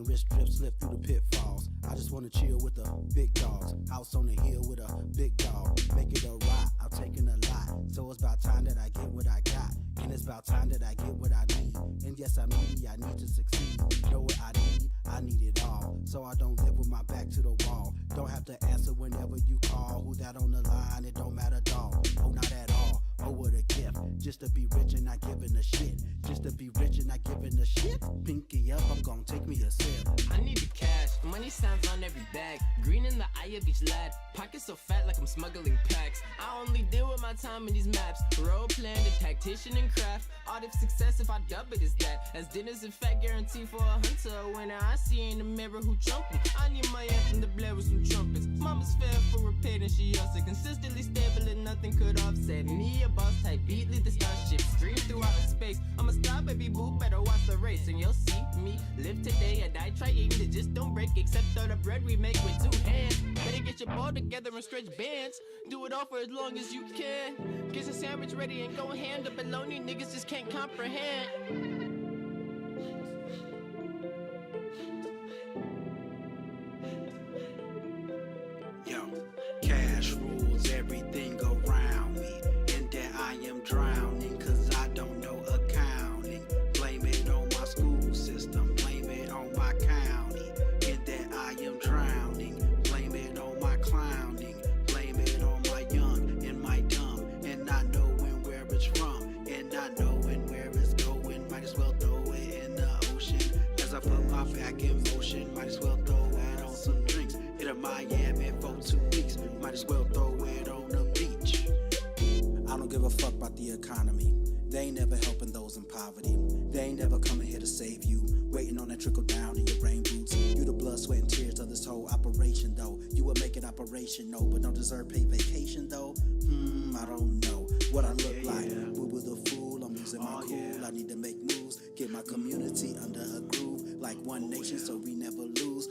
letting wrist drip slip through the pitfalls. I just wanna chill with the big dogs. House on the hill with a big dog. Make it a ride, I'm taking a lot. So it's about time that I get what I got. And it's about time that I get what I need. And yes, I'm needy, I need to succeed. Know what I need it all. So I don't live with my back to the wall. Don't have to answer whenever you call. Who that on the line, it don't matter, dog. Oh, not at all. Oh, what a gift. Just to be rich and not giving a shit. Just to be rich and not giving a shit. Pinky up, I'm gonna take me a sip. I need the cash. Money sounds on every bag. Green in the eye of each lad. Pockets so fat like I'm smuggling packs. I only deal with my time in these maps. Role playing the tactician and craft. Art of success, if I dub it, is that. As dinner's a fat guarantee for a hunter. A winner I see in the mirror who trumping. I need my anthem to blare with some trumpets. Mama's fair for repair and she also consistently stable and nothing could offset me. A boss type beat, lead the starship stream through outer space. I'm a star, baby boo, better watch the race. And you'll see me live today or die trying to just don't break. Except all the bread we make with 2 hands. Better get your ball together and stretch bands. Do it all for as long as you can. Get your sandwich ready and go hand. The baloney niggas just can't comprehend. Yo, cash rules everything around me. In that I am drowning, cause I don't know accounting. Blame it on my school system, blame it on my county. In that I am drowning, blame it on my clowning. Blame it on my young and my dumb, and not knowing where it's from, and not knowing where it's going. Might as well throw it in the ocean. As I put my back in motion, might as well throw it on some drinks. Hit a Miami for 2 weeks, might as well throw it on the beach. I don't give a fuck about the economy. They ain't never helping those in poverty. They ain't never coming here to save you. Waiting on that trickle down in your rain boots. You the blood, sweat, and tears of this whole operation, though. You will make it operational, but don't deserve paid vacation, though. I don't know what I look like. Woo with a fool, I'm losing my cool. I need to make moves, get my community under a groove. Like one nation, so we never lose.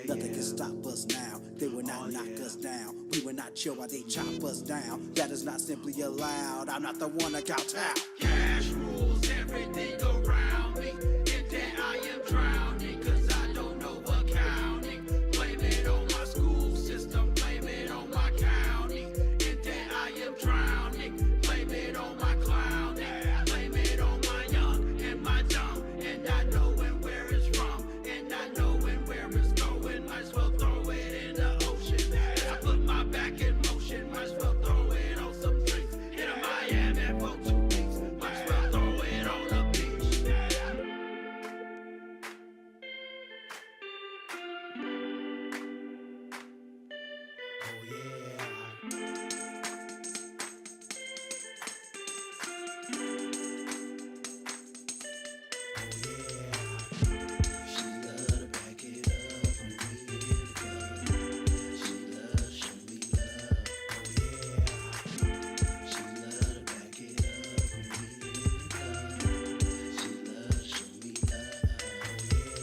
Nothing can stop us now. They will not knock us down. We will not chill while they chop us down. That is not simply allowed. I'm not the one to kowtow. Cash rules everything around me. In that I am drowning, cause I don't know accounting. Blame it on my school system, blame it on my county. In that I am drowning, blame it on my clowning. Blame it on my young and my dumb, and not knowing where it's from, and not knowing where it's going. Might as well throw it in the ocean. I put my back in motion, might as well throw it on some drinks. In a Miami for 2 weeks, might as well throw it on the beach. Oh yeah. She love to back it up from here to there. She love show me love. Oh yeah. She love to back it up from here to there. She love show me love. Oh yeah.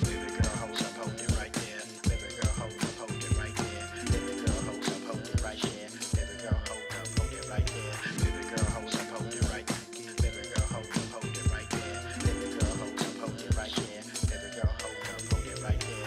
Baby girl, hold it right there. Baby girl, hold it right there. Baby girl, hold it right there. Baby girl, hold it right there. Baby girl, hold it right there. Baby girl, hold it right there. Baby girl, hold it right there. Baby girl, hold it right there.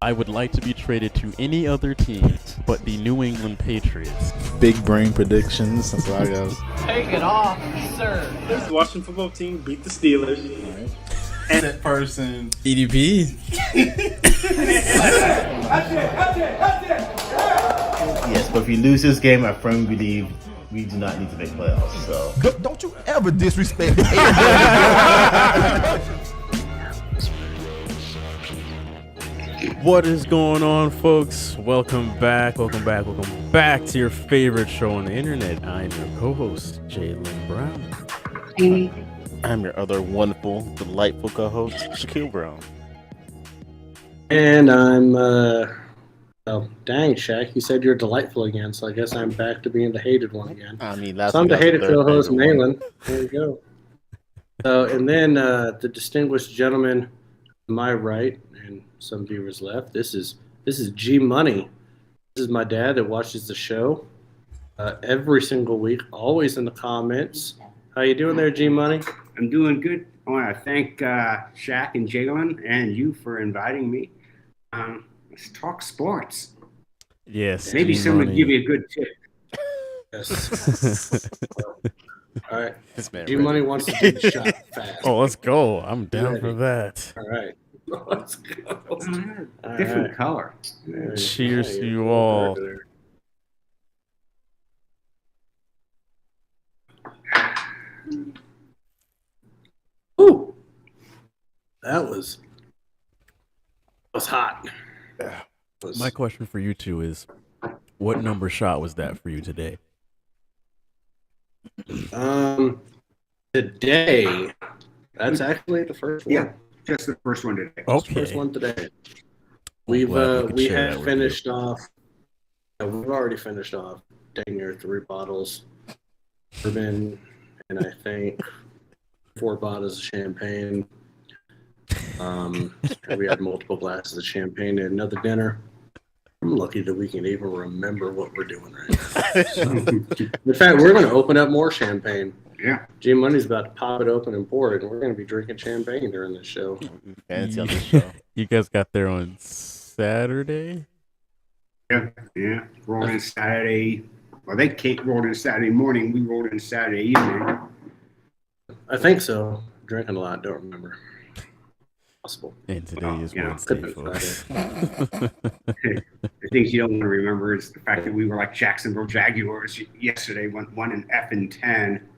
I would like to be traded to any other team but the New England Patriots. Big brain predictions. That's what I got. Take it off, sir. The Washington football team beat the Steelers. And that person. EDP. Yes, but if we lose this game, I firmly believe we do not need to make playoffs. So Don't you ever disrespect What is going on, folks? Welcome back to your favorite show on the internet. I'm your co-host, Jalen Brown. I'm your other wonderful, delightful co-host, Shaquille Brown. And I'm, oh, dang, Shaq, you said you're delightful again, so I guess I'm back to being the hated one again. I mean, last So I'm week the I was the hated third co-host, favorite one. Malin. There you go. And then the distinguished gentleman to my right and some viewers left. This is G Money. This is my dad that watches the show every single week, always in the comments. How you doing there, G Money? I'm doing good. I want to thank Shaq and Jalen and you for inviting me. Let's talk sports. Yes. Maybe someone would give you a good tip. Yes. All right. This man G ready. Money wants to do the shot fast. Oh, let's go. I'm down Ready. for that. All right. Let's go. Different color. Cheers to you all. Ooh, that was hot. My question for you two is, what number shot was that for you today? Today, that's actually the first one. Yeah, just the first one today. Okay. First one today. I'm glad we could We share have that with finished off. We've already finished off dang near 3 bottles, bourbon, and I think 4 bottles of champagne. We had multiple glasses of champagne and another dinner. I'm lucky that we can even remember what we're doing right now. So, in fact, we're going to open up more champagne. Yeah. G Money's about to pop it open and pour it, and we're going to be drinking champagne during this show. Fancy on this show. You guys got there on Saturday? Yeah. Rolled in Saturday. Well, they rolled in Saturday morning. We rolled in Saturday evening. I think so. Drinking a lot, don't remember. Possible. And today is you know, Wednesday, could be folks. The things you don't want to remember is the fact that we were like Jacksonville Jaguars yesterday, one in F and 10,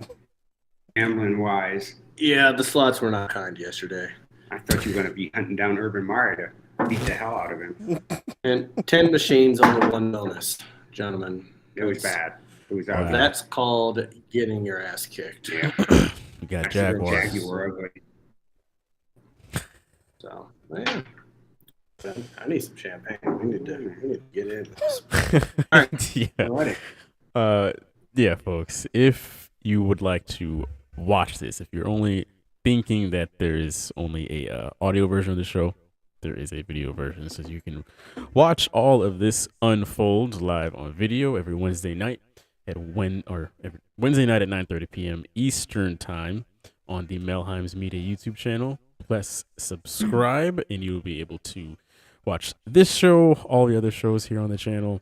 gambling wise. Yeah, the slots were not kind yesterday. I thought you were going to be hunting down Urban Meyer to beat the hell out of him. And 10 machines, only one bonus, gentlemen. It was bad. It was Wow. out. That's called getting your ass kicked. Yeah. You got Jaguar Jaguars. ugly. So, man, I need some champagne. We need to get into this. Yeah. Alrighty. Yeah, folks. If you would like to watch this, if you're only thinking that there is only a audio version of the show, there is a video version, so you can watch all of this unfold live on video every Wednesday night every Wednesday night at 9:30 p.m. Eastern time on the Melheim's Media YouTube channel. Press subscribe, and you'll be able to watch this show, all the other shows here on the channel.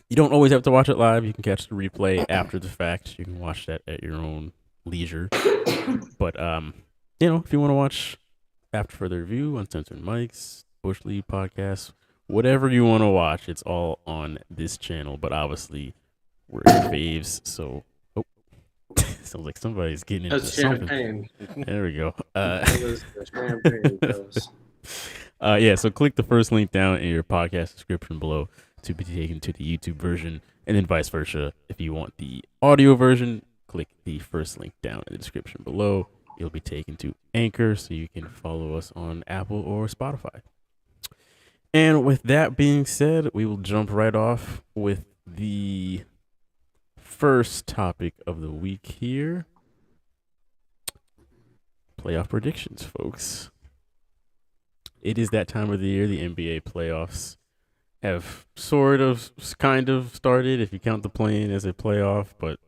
You don't always have to watch it live. You can catch the replay after the fact. You can watch that at your own leisure. But if you want to watch After Further Review, Uncensored Mics, Bush League Podcast, whatever you want to watch, it's all on this channel. But obviously, we're your faves, so sounds like somebody's getting into That's something. champagne. There we go. That was the champagne dose. So click the first link down in your podcast description below to be taken to the YouTube version, and then vice versa. If you want the audio version, click the first link down in the description below. You'll be taken to Anchor, so you can follow us on Apple or Spotify. And with that being said, we will jump right off with the first topic of the week here. Playoff predictions, folks. It is that time of the year. The NBA playoffs have kind of started, if you count the play-in as a playoff, but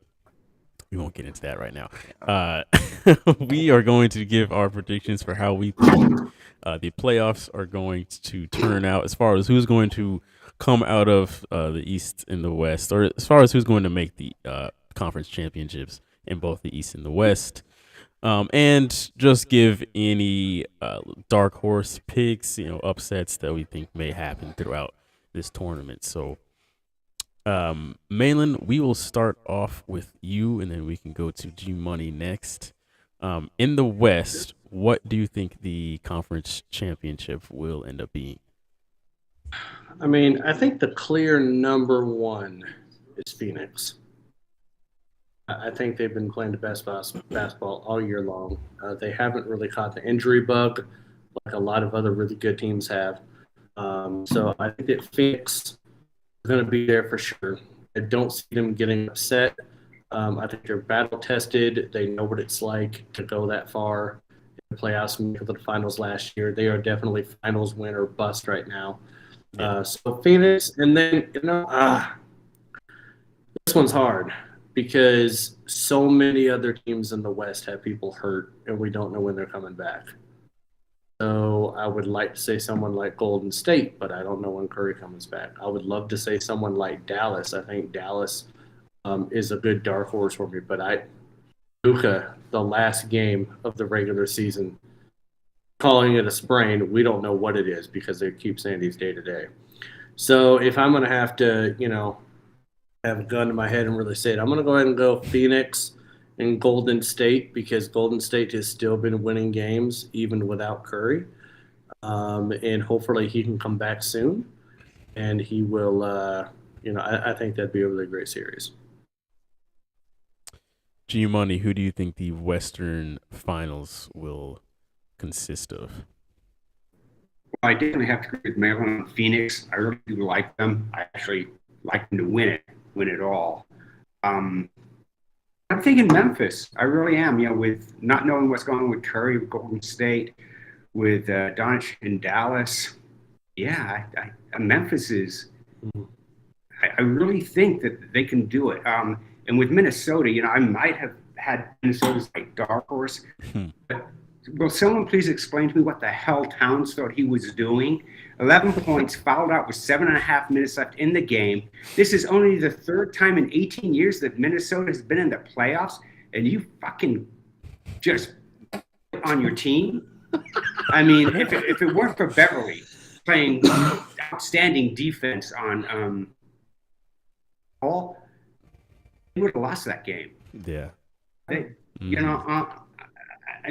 we won't get into that right now. We are going to give our predictions for how we think the playoffs are going to turn out, as far as who's going to come out of the East and the West, or as far as who's going to make the conference championships in both the East and the West. And just give any dark horse picks, upsets that we think may happen throughout this tournament. So, Malin, we will start off with you, and then we can go to G Money next. In the West, what do you think the conference championship will end up being? I mean, I think the clear number one is Phoenix. I think they've been playing the best basketball all year long. They haven't really caught the injury bug like a lot of other really good teams have. So I think that Phoenix is going to be there for sure. I don't see them getting upset. I think they're battle tested. They know what it's like to go that far in the playoffs and make it to the finals last year. They are definitely finals win or bust right now. So Phoenix, and then this one's hard because so many other teams in the West have people hurt, and we don't know when they're coming back. So I would like to say someone like Golden State, but I don't know when Curry comes back. I would love to say someone like Dallas. I think Dallas is a good dark horse for me, but Luka, the last game of the regular season, calling it a sprain, we don't know what it is because they keep saying he's day to day. So if I'm going to have to, have a gun to my head and really say it, I'm going to go ahead and go Phoenix and Golden State because Golden State has still been winning games even without Curry. And hopefully he can come back soon. And he will, I think that'd be a really great series. G Money, who do you think the Western Finals will consist of? Well, I definitely have to agree with Maryland and Phoenix. I really do like them. I actually like them to win it all. I'm thinking Memphis. I really am. With not knowing what's going on with Curry, with Golden State, with Doncic in Dallas. Yeah, Memphis is. I really think that they can do it. And with Minnesota, I might have had Minnesota's like dark horse. But will someone please explain to me what the hell Towns thought he was doing? 11 points, fouled out with 7.5 minutes left in the game. This is only the third time in 18 years that Minnesota has been in the playoffs, and you fucking just on your team. I mean, if it weren't for Beverly playing outstanding defense on Paul, they would have lost that game. Yeah. I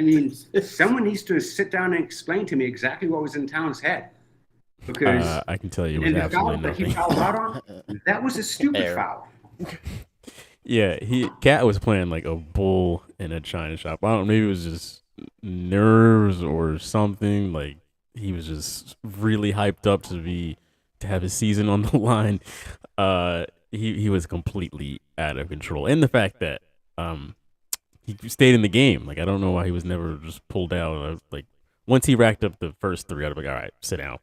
mean, someone needs to sit down and explain to me exactly what was in Towns' head. Because I can tell you it was absolutely nothing. That he fouled out on, that was a stupid foul. Yeah, Cat was playing like a bull in a china shop. I don't know, maybe it was just nerves or something. Like he was just really hyped up to have his season on the line. He was completely out of control, and the fact that he stayed in the game. Like I don't know why he was never just pulled out. Like once he racked up the first three, I'd be like, all right, sit down.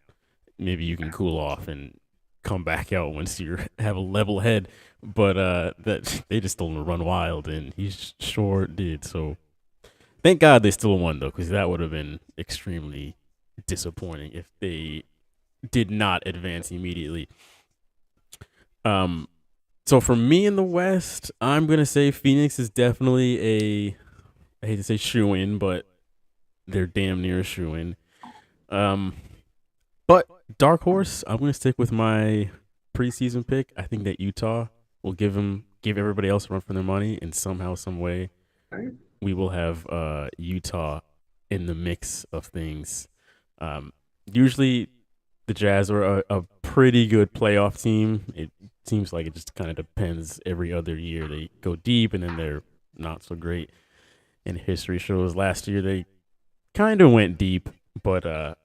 Maybe you can cool off and come back out once you have a level head. But that they just still run wild, and he sure did. So thank God they still won though, because that would have been extremely disappointing if they did not advance immediately. So for me in the West, I'm gonna say Phoenix is definitely I hate to say shoo-in, but they're damn near a shoo-in. But dark horse, I'm gonna stick with my preseason pick. I think that Utah will give everybody else a run for their money, and somehow, some way, we will have Utah in the mix of things. Usually, the Jazz are a pretty good playoff team. It seems like it just kind of depends every other year. They go deep, and then they're not so great. And history shows last year they kind of went deep, but I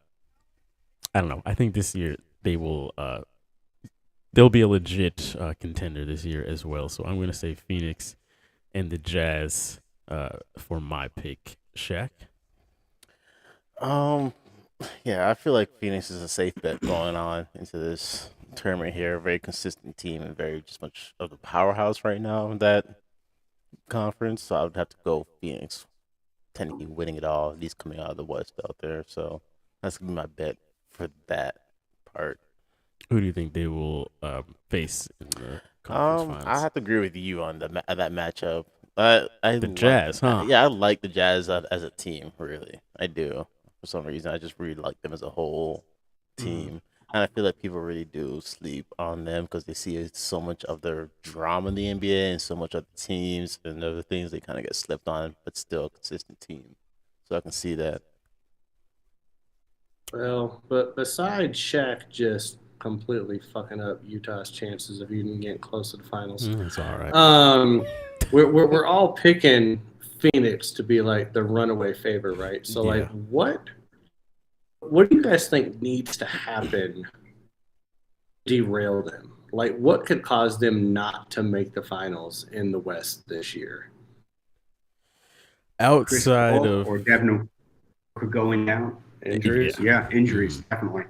don't know. I think this year they'll be a legit contender this year as well. So I'm going to say Phoenix and the Jazz for my pick. Shaq? Yeah, I feel like Phoenix is a safe bet going on into this tournament here. Very consistent team and very just much of the powerhouse right now in that conference. So I would have to go Phoenix, technically winning it all, at least coming out of the West out there. So that's gonna be my bet for that part. Who do you think they will face in the conference finals? I have to agree with you on that matchup. The Jazz, huh? Yeah, I like the Jazz as a team. Really, I do. For some reason, I just really like them as a whole team. And I feel like people really do sleep on them because they see so much of their drama in the NBA and so much of the teams and other things they kind of get slept on, but still a consistent team. So I can see that. Well, but besides Shaq just completely fucking up Utah's chances of even getting close to the finals. It's all right. we're all picking Phoenix to be like the runaway favorite, right? So like, Yeah. what do you guys think needs to happen to derail them? Like, what could cause them not to make the finals in the West this year? Chris Outside Paul of or Devin Booker going down. Injuries? Yeah, injuries, definitely.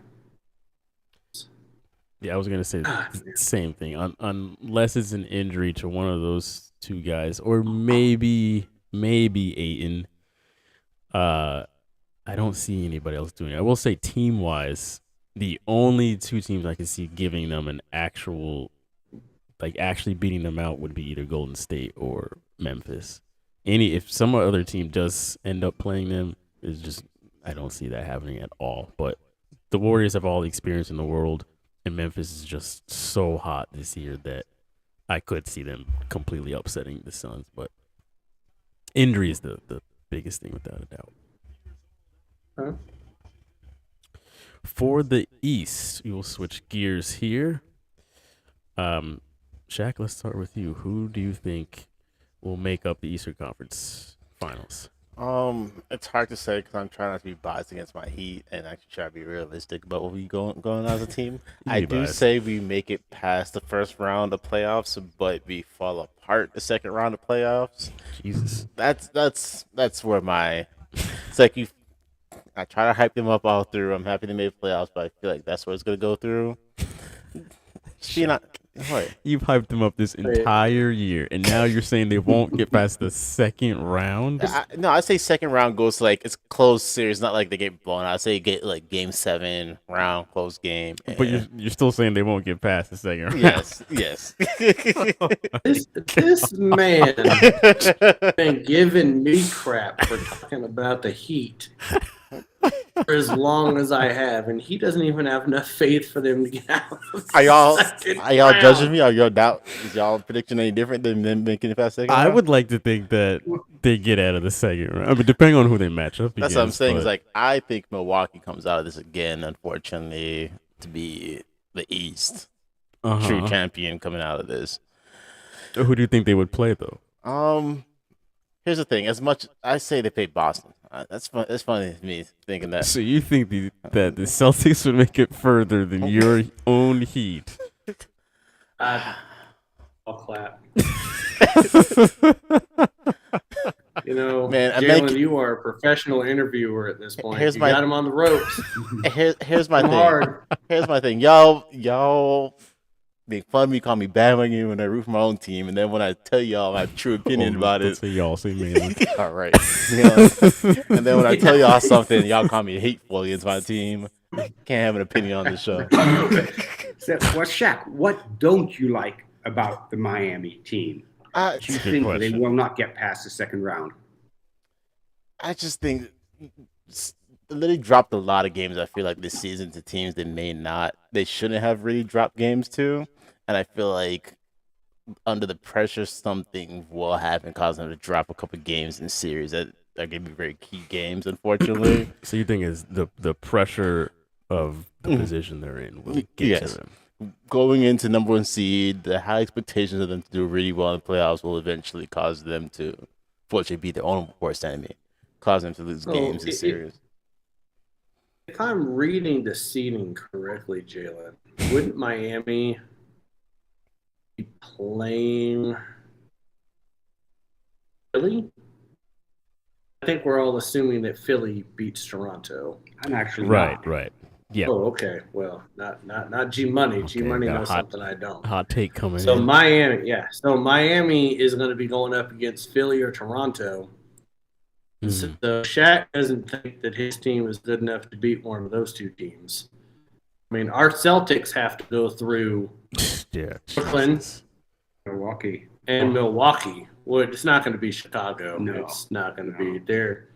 Yeah, I was gonna say Ah, the same thing. Unless it's an injury to one of those two guys, or maybe Aiton. I don't see anybody else doing it. I will say, team wise, the only two teams I can see giving them an actual, like actually beating them out, would be either Golden State or Memphis. If some other team does end up playing them, is just I don't see that happening at all. But the Warriors have all the experience in the world. And Memphis is just so hot this year that I could see them completely upsetting the Suns. But injury is the biggest thing, without a doubt. Huh? For the East, we will switch gears here. Shaq, let's start with you. Who do you think will make up the Eastern Conference Finals? It's hard to say because I'm trying not to be biased against my Heat and actually try to be realistic about what we going on as a team. I do biased. say we make it past the first round of playoffs, but we fall apart the second round of playoffs. Jesus. That's where my it's like I try to hype them up all through. I'm happy they made playoffs, but I feel like that's where it's gonna go through. What? You've hyped them up this entire year, and now you're saying they won't get past the second round? No, I say second round goes to, like, it's closed series, not like they get blown out. I say get like game 7 round closed game. But you're still saying they won't get past the second round? Yes. This man been giving me crap for talking about the Heat for as long as I have, and he doesn't even have enough faith for them to get out. Are y'all judging me? Are y'all doubt? Is y'all prediction any different than them making it past second round? I would like to think that they get out of the second round. I mean, depending on who they match up against. That's what I'm saying. But Is like I think Milwaukee comes out of this again, unfortunately, to be the East true champion coming out of this. Who do you think they would play though? Here's the thing. As much I say they played Boston. That's fun. That's funny to me thinking that. So you think that the Celtics would make it further than your own Heat? I'll clap. You know, Man, Jalen, you are a professional interviewer at this point. Here's you my- got him on the ropes. Here's my thing. Hard. Here's my thing. Y'all make fun of me, call me bandwagon when I root for my own team, and then when I tell y'all my true opinion about Don't it, say y'all, say me. all right. And then when I tell y'all something, y'all call me hateful against my team. Can't have an opinion on this show. So, well, Shaq, what don't you like about the Miami team? Do you Good think they question. will not get past the second round? I just think they dropped a lot of games. I feel like this season to teams they shouldn't have really dropped games to, and I feel like under the pressure, something will happen, causing them to drop a couple games in series that are going to be very key games. Unfortunately, So you think is the pressure of the position they're in will get Yes. to them? going into number 1 seed, the high expectations of them to do really well in the playoffs will eventually cause them to, fortunately, be their own worst enemy, cause them to lose games in series. If I'm reading the seeding correctly, Jalen, wouldn't Miami be playing Philly? I think we're all assuming that Philly beats Toronto. I'm actually Right, not. right. Yeah. Oh, okay. Well, not G Money. G Money got a knows hot- something I don't. Hot take coming So in. Miami, yeah. So Miami is going to be going up against Philly or Toronto. Mhm. So Shaq doesn't think that his team is good enough to beat one of those two teams. I mean, our Celtics have to go through Yeah. Brooklyn Milwaukee. and Milwaukee. Well, it's not going to be Chicago. No. It's not going to be. They're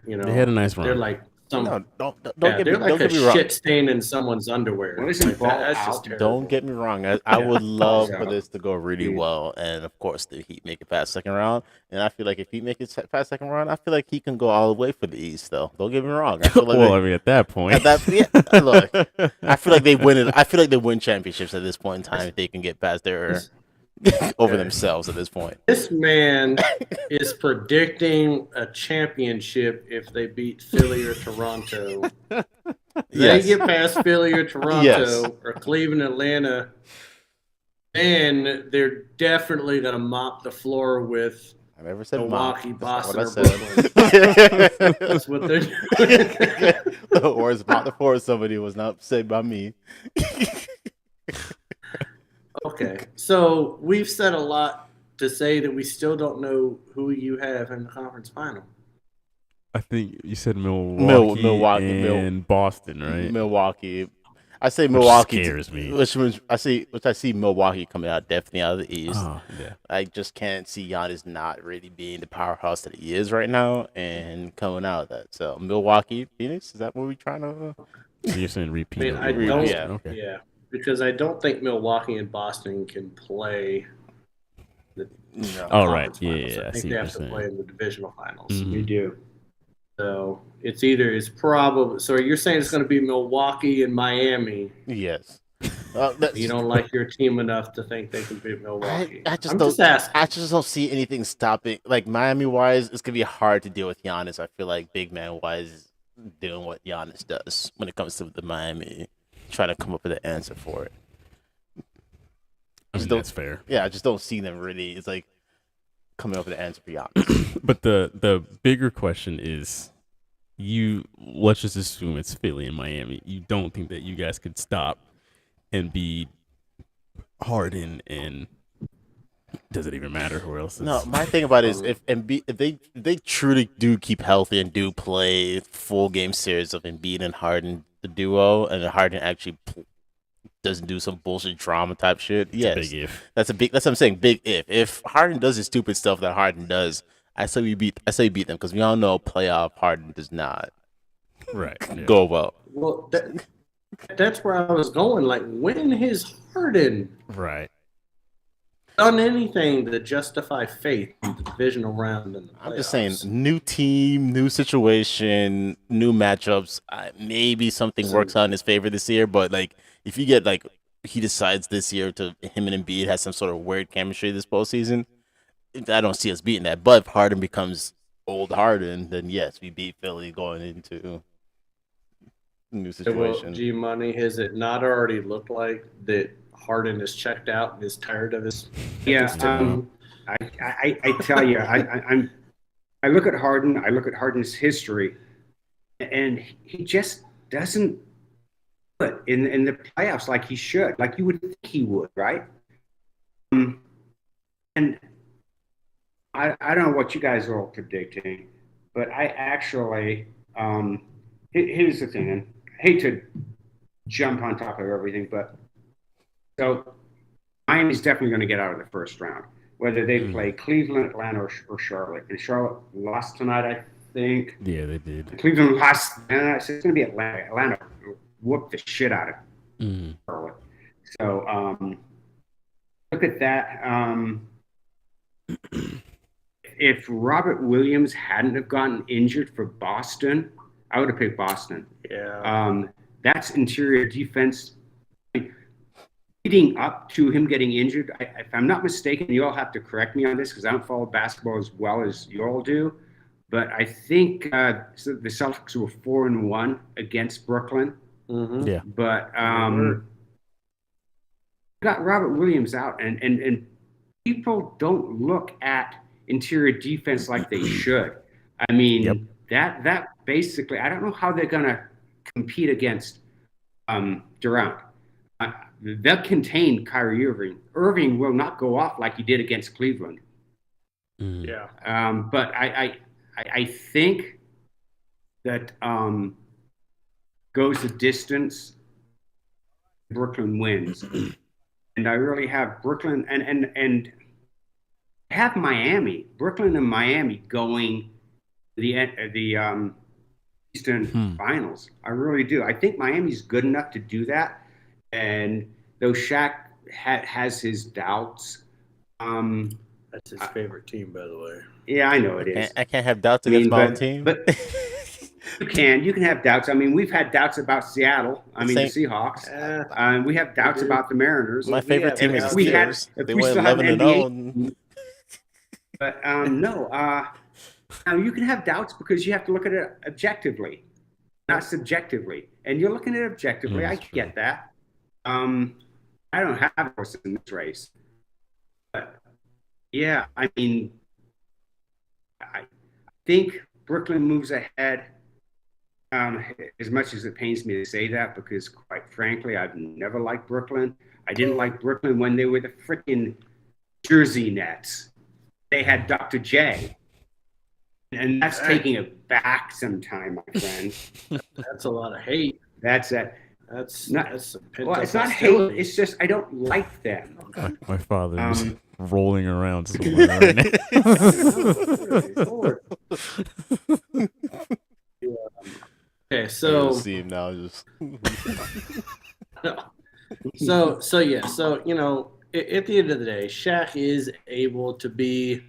you know They had a nice run. they're like some. No, don't yeah, get they're me, like don't get a me wrong. shit stain in someone's underwear. Well, isn't Like, ball that's out? just terrible. Don't get me wrong. I would love for this to go really well, and of course the Heat make it past second round. And I feel like if Heat make it past second round, I feel like he can go all the way for the East. Though, don't get me wrong. I feel like Well, I mean, at that point. look, I feel like they win it. I feel like they win championships at this point in time if they can get past their over themselves at this point. This man is predicting a championship if they beat Philly or Toronto. They get past Philly or Toronto or Cleveland, Atlanta, then they're definitely going to mop the floor with I never said Milwaukee, Boston, or Brooklyn. That's what they're doing. Or it's mop the floor with somebody who was not said by me. Okay, so we've said a lot to say that we still don't know who you have in the conference final. I think you said Milwaukee and Boston, right? Milwaukee. I say Milwaukee. Which scares me. Which I see Milwaukee coming out definitely out of the East. Yeah. I just can't see Giannis not really being the powerhouse that he is right now and coming out of that. So Milwaukee, Phoenix, is that what we're trying to? So you're saying repeat? I mean, I don't. Yeah. Okay. Yeah, because I don't think Milwaukee and Boston can play. No. Oh, right. conference Yeah, finals. yeah, I I think see they what have to you're play in the divisional finals. Mhm. We do. So it's probably. So you're saying it's going to be Milwaukee and Miami. Yes. You don't like your team enough to think they can beat Milwaukee. I just I'm don't. just asking. I just don't see anything stopping. Like Miami wise, it's gonna be hard to deal with Giannis. I feel like big man wise, doing what Giannis does when it comes to the Miami, trying to come up with an answer for it. I mean, that's fair. Yeah, I just don't see them really. It's like coming up with an answer for Giannis. But the bigger question is, let's just assume it's Philly and Miami. You don't think that you guys could stop and be Harden, and does it even matter who else is? No, my thing about it is if they truly do keep healthy and do play full game series of Embiid and Harden, the duo, and Harden actually doesn't do some bullshit drama type shit. Yes, big if. That's what I'm saying. Big if. If Harden does the stupid stuff that Harden does, I say we beat them because we all know playoff Harden does not go well. Well, that's where I was going. Like, when has Harden done anything to justify faith in the divisional round in the playoffs? I'm just saying, new team, new situation, new matchups. Maybe something works out in his favor this year, but like if you get like he decides this year to him and Embiid has some sort of weird chemistry this postseason, I don't see us beating that. But if Harden becomes old Harden, then yes, we beat Philly going into new situation. Well, G Money, has it not already looked like that Harden is checked out and is tired of his? Yeah, I tell you, I look at Harden. I look at Harden's history, and he just doesn't put in the playoffs like he should, like you would think he would, right? And I don't know what you guys are all predicting, but I actually here's the thing, and I hate to jump on top of everything, but so Miami's definitely going to get out of the first round, whether they play Cleveland, Atlanta, or Charlotte. And Charlotte lost tonight, I think. Yeah, they did. Cleveland lost, and so it's going to be Atlanta. Atlanta whooped the shit out of Charlotte. So look at that. If Robert Williams hadn't have gotten injured for Boston, I would have picked Boston. Yeah. That's interior defense. Leading up to him getting injured, if I'm not mistaken, you all have to correct me on this because I don't follow basketball as well as you all do, but I think the Celtics were 4-1 against Brooklyn. Mm-hmm. Yeah. But got Robert Williams out, and people don't look at interior defense like they should. I mean, that basically, I don't know how they're going to compete against Durant. They'll contain Kyrie Irving. Irving will not go off like he did against Cleveland. Yeah. But I think that goes the distance. Brooklyn wins, and I really have Brooklyn and have Miami, Brooklyn and Miami going to the Eastern Finals. I really do. I think Miami's good enough to do that. And though Shaq has his doubts, that's his favorite team, by the way. Yeah, I know it is. I can't have doubts against my own team. But You can have doubts. I mean, we've had doubts about Seattle. I mean, the Seahawks. We have doubts about the Mariners. My favorite team is the we had, Steelers. if They we went still have 11 an and NBA 0. But no, now you can have doubts because you have to look at it objectively, not subjectively. And you're looking at it objectively. I get that. I don't have a horse in this race. But yeah, I mean, I think Brooklyn moves ahead. As much as it pains me to say that, because quite frankly, I've never liked Brooklyn. I didn't like Brooklyn when they were the freaking Jersey Nets. They had Dr. J. And that's taking it back sometime, my friend. That's a lot of hate. That's it. That's Well, it's not hate. It's just I don't like them. My father is rolling around somewhere right now. Okay, so see him now. Just so yeah, so you know, at the end of the day, Shaq is able to be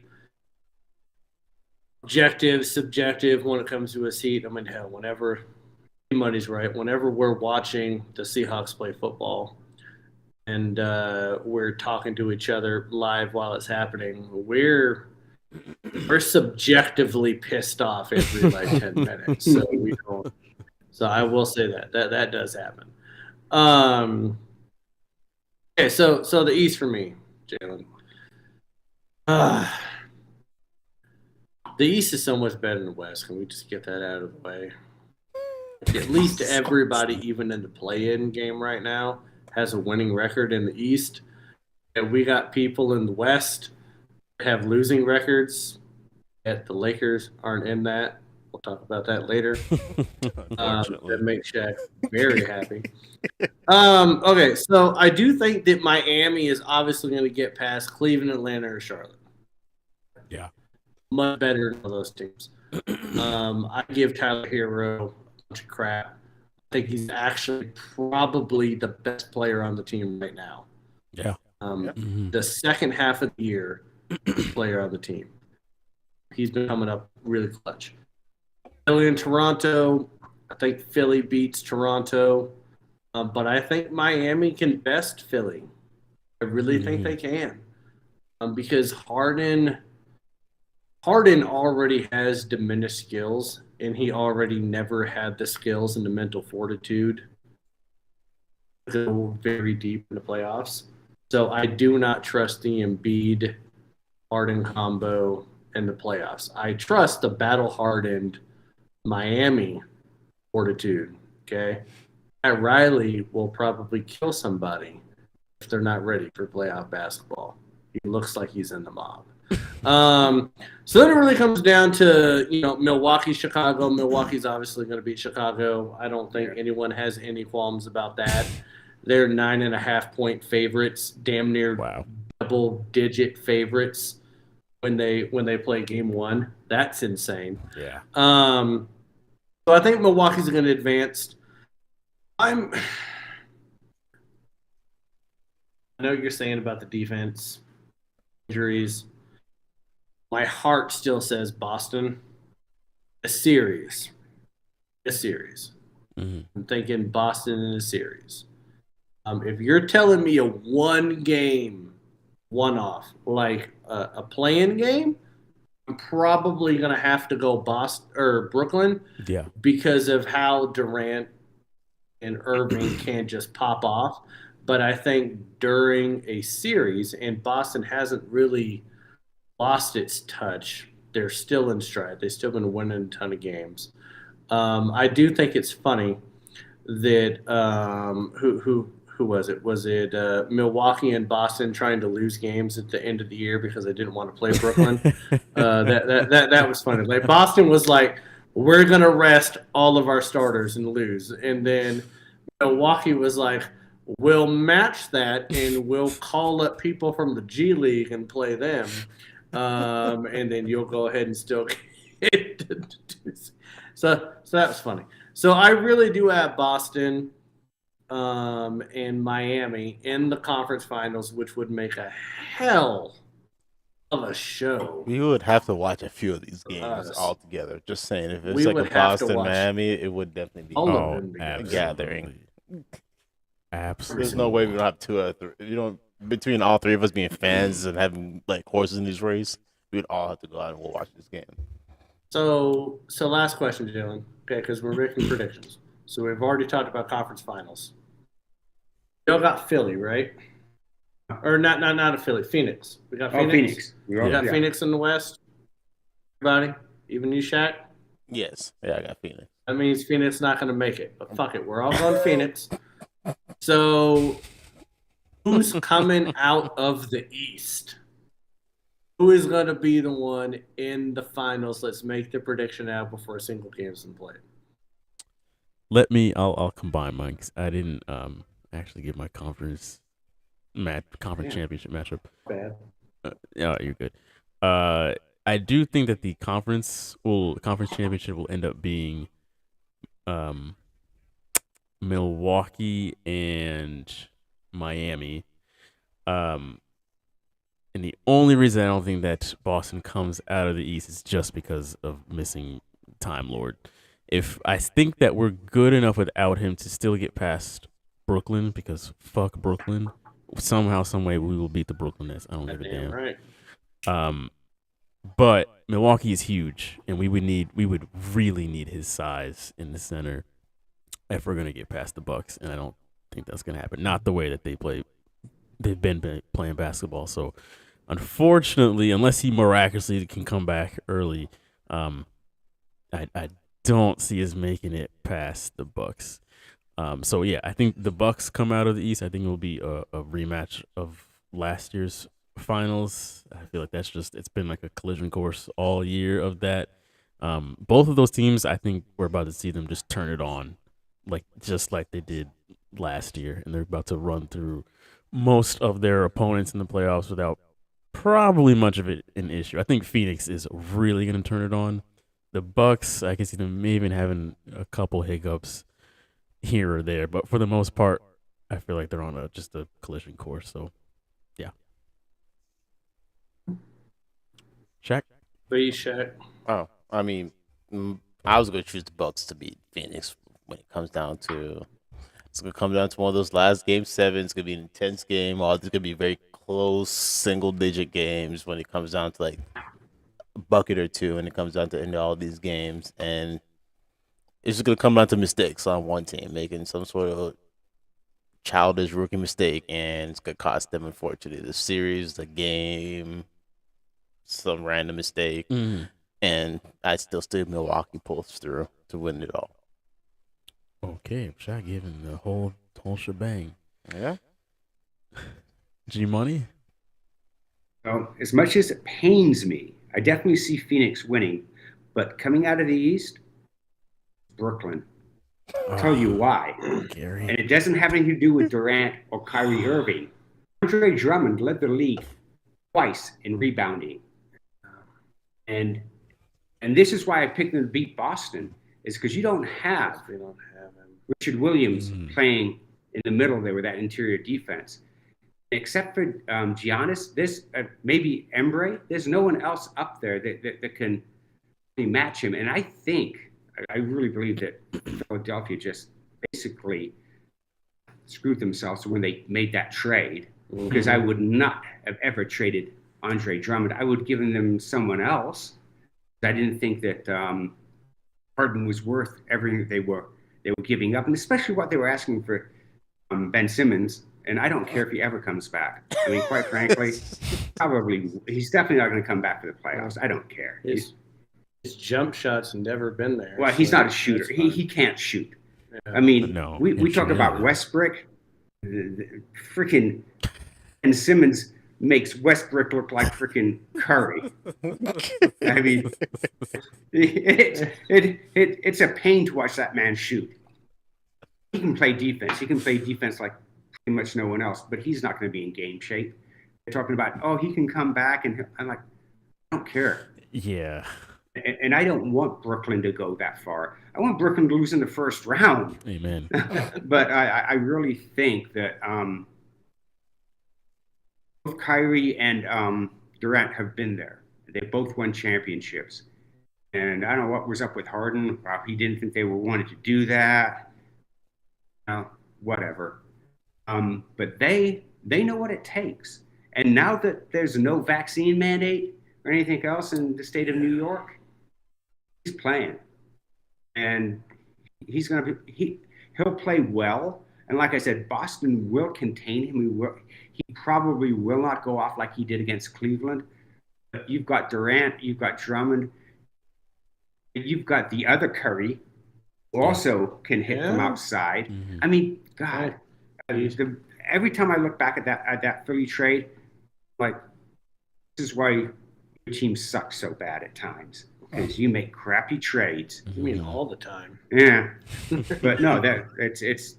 objective, subjective when it comes to his heat. I mean, hell, whenever money's right, whenever we're watching the Seahawks play football and we're talking to each other live while it's happening, we're subjectively pissed off every like 10 minutes. So we don't. So I will say that does happen. Okay, so the East for me, Jalen. The East is so much better than the West. Can we just get that out of the way? At least everybody, even in the play-in game right now, has a winning record in the East. And we got people in the West that have losing records. Yet the Lakers aren't in that. We'll talk about that later. That makes Shaq very happy. Okay, so I do think that Miami is obviously going to get past Cleveland, Atlanta, or Charlotte. Yeah. Much better than all those teams. I give Tyler Hero a bunch of crap. I think he's actually probably the best player on the team right now. Yeah. The second half of the year, player on the team. He's been coming up really clutch. Philly and Toronto, I think Philly beats Toronto, but I think Miami can best Philly. I really think they can, because Harden already has diminished skills, and he already never had the skills and the mental fortitude to go very deep in the playoffs. So I do not trust the Embiid Harden combo in the playoffs. I trust the battle-hardened Miami fortitude, okay? Pat Riley will probably kill somebody if they're not ready for playoff basketball. He looks like he's in the mob. So then it really comes down to, Milwaukee, Chicago. Milwaukee's obviously going to beat Chicago. I don't think anyone has any qualms about that. They're 9.5-point favorites, damn near double-digit favorites when they play game one. That's insane. Yeah. So I think Milwaukee's going to advance. I know you're saying about the defense, injuries. My heart still says Boston. A series. Mm-hmm. I'm thinking Boston in a series. If you're telling me a one-game, one-off, like a play-in game, I'm probably going to have to go Boston or Brooklyn. Yeah. Because of how Durant and Irving can just pop off. But I think during a series, and Boston hasn't really lost its touch. They're still in stride. They've still been winning a ton of games. I do think it's funny that who was it? Was it Milwaukee and Boston trying to lose games at the end of the year because they didn't want to play Brooklyn? That was funny. Like Boston was like, we're gonna rest all of our starters and lose, and then Milwaukee was like, we'll match that and we'll call up people from the G League and play them. And then you'll go ahead and still get so that was funny. So I really do have Boston and Miami in the conference finals, which would make a hell of a show. We would have to watch a few of these games Us. all together. Just saying, if it's We like would a have to Boston, watch Miami, it would definitely be all of Oh, them together. a gathering. Absolutely. There's no way we don't have two out of three. You know, between all three of us being fans and having like horses in this race, we would all have to go out and we'll watch this game. So last question, Dylan. Okay, because we're making predictions. So we've already talked about conference finals. Y'all got Philly, right? Or not a Philly, Phoenix. We got Phoenix. Phoenix. We got Phoenix in the West. Everybody, even you, Shaq. Yes, yeah, I got Phoenix. That means Phoenix not going to make it. But fuck it, we're all going Phoenix. So who's coming out of the East? Who is going to be the one in the finals? Let's make the prediction now before a single game's in play. I'll combine mine because I didn't actually get my conference championship matchup. Bad. Yeah, you're good. I do think that the conference championship will end up being Milwaukee and Miami. And the only reason I don't think that Boston comes out of the East is just because of missing Time Lord. If I think that we're good enough without him to still get past Brooklyn, because fuck Brooklyn, somehow, some way we will beat the Brooklyn Nets. I don't give a damn. Right. But Milwaukee is huge, and we would really need his size in the center if we're gonna get past the Bucks, and I don't think that's gonna happen. Not the way that they play. They've been playing basketball, so unfortunately, unless he miraculously can come back early, I don't see us making it past the Bucks. So yeah, I think the Bucks come out of the East. I think it will be a rematch of last year's finals. I feel like it's been like a collision course all year of that. Both of those teams, I think we're about to see them just turn it on, just like they did last year, and they're about to run through most of their opponents in the playoffs without probably much of it an issue. I think Phoenix is really going to turn it on. The Bucks, I can see them maybe having a couple hiccups here or there, but for the most part, I feel like they're on just a collision course. So, yeah. Shaq? Please, Shaq. Oh, I mean, I was going to choose the Bucks to beat Phoenix when it comes down to. It's going to come down to one of those last game 7. It's going to be an intense game. All it's going to be very close, single-digit games when it comes down to like a bucket or two, and it comes down to end all these games. And it's just going to come down to mistakes on one team, making some sort of childish rookie mistake, and it's going to cost them, unfortunately, the series, the game, some random mistake. Mm-hmm. And I still Milwaukee pulls through to win it all. Okay, Shaq giving the whole shebang. Yeah. G Money? Well, as much as it pains me, I definitely see Phoenix winning. But coming out of the East, Brooklyn. I'll tell you why. Gary. And it doesn't have anything to do with Durant or Kyrie Irving. Andre Drummond led the league twice in rebounding. And this is why I picked them to beat Boston, is because you don't have Richard Williams playing in the middle there with that interior defense. Except for Giannis, this maybe Embre, there's no one else up there that can match him. And I really believe that Philadelphia just basically screwed themselves when they made that trade, because I would not have ever traded Andre Drummond. I would have given them someone else. I didn't think that Harden was worth everything they were giving up, and especially what they were asking for Ben Simmons. And I don't care if he ever comes back. I mean, quite frankly, he's definitely not going to come back for the playoffs. I don't care. His jump shots never been there. Well, he's not a shooter. He can't shoot. Yeah. I mean, we talk about Westbrook. Freaking Ben Simmons makes Westbrook look like freaking Curry. I mean, it's a pain to watch that man shoot. He can play defense. He can play defense like pretty much no one else, but he's not going to be in game shape. They're talking about, he can come back, and I'm like, I don't care. Yeah. And I don't want Brooklyn to go that far. I want Brooklyn to lose in the first round. Amen. But I really think that both Kyrie and Durant have been there. They both won championships. And I don't know what was up with Harden. He didn't think they wanted to do that. Whatever. But they know what it takes. And now that there's no vaccine mandate or anything else in the state of New York, he's playing. And he'll play well. And like I said, Boston will contain him. He probably will not go off like he did against Cleveland. But you've got Durant, you've got Drummond, you've got the other Curry, who also can hit from outside. Mm-hmm. I mean, God, every time I look back at that Philly trade, like, this is why your team sucks so bad at times. Because you make crappy trades. You mean all the time? Yeah, but no, it's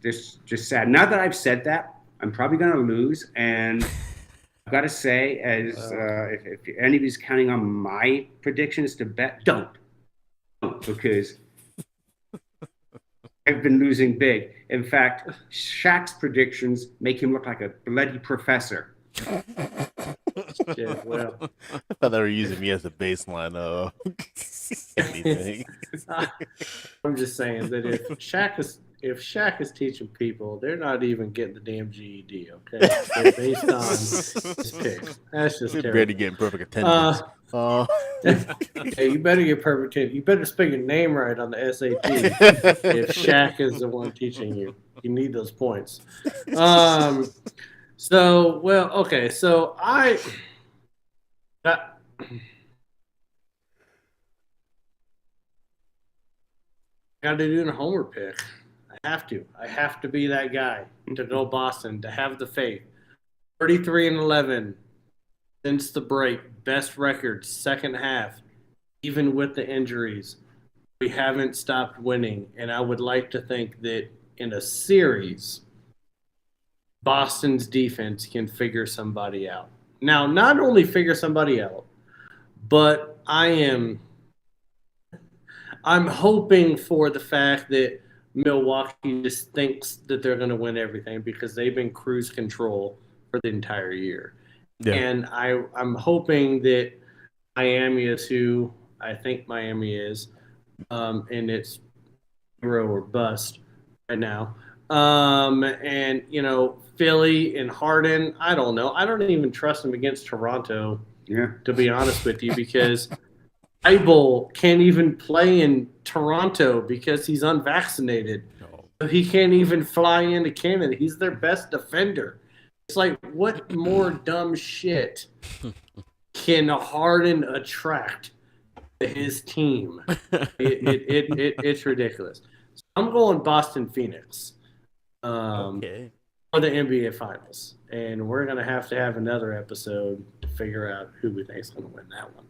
just sad. Now that I've said that, I'm probably going to lose, and I've got to say, as if anybody's counting on my predictions to bet, don't, because I've been losing big. In fact, Shaq's predictions make him look like a bloody professor. Yeah, well, I thought they were using me as a baseline of anything. I'm just saying that if Shaq is teaching people, they're not even getting the damn GED. Okay, they're based on his picks. That's just terrible. Barely getting perfect attendance. Yeah, you better get perfect attendance. You better spell your name right on the SAT. If Shaq is the one teaching you, you need those points. So, well, okay. So I got to do a homer pick. I have to be that guy to go Boston, to have the faith. 33-11 since the break. Best record, second half, even with the injuries. We haven't stopped winning, and I would like to think that in a series, Boston's defense can figure somebody out. Now, not only figure somebody out, but I'm hoping for the fact that Milwaukee just thinks that they're going to win everything because they've been cruise control for the entire year. Yeah. And I'm hoping that Miami is who I think Miami is, and it's hero or bust right now. And, Philly and Harden, I don't know. I don't even trust them against Toronto, to be honest with you, because Eichel can't even play in Toronto because he's unvaccinated. So he can't even fly into Canada. He's their best defender. It's like, what more dumb shit can Harden attract to his team? It's ridiculous. So I'm going Boston Phoenix. Okay. For the NBA Finals. And we're going to have another episode to figure out who we think is going to win that one.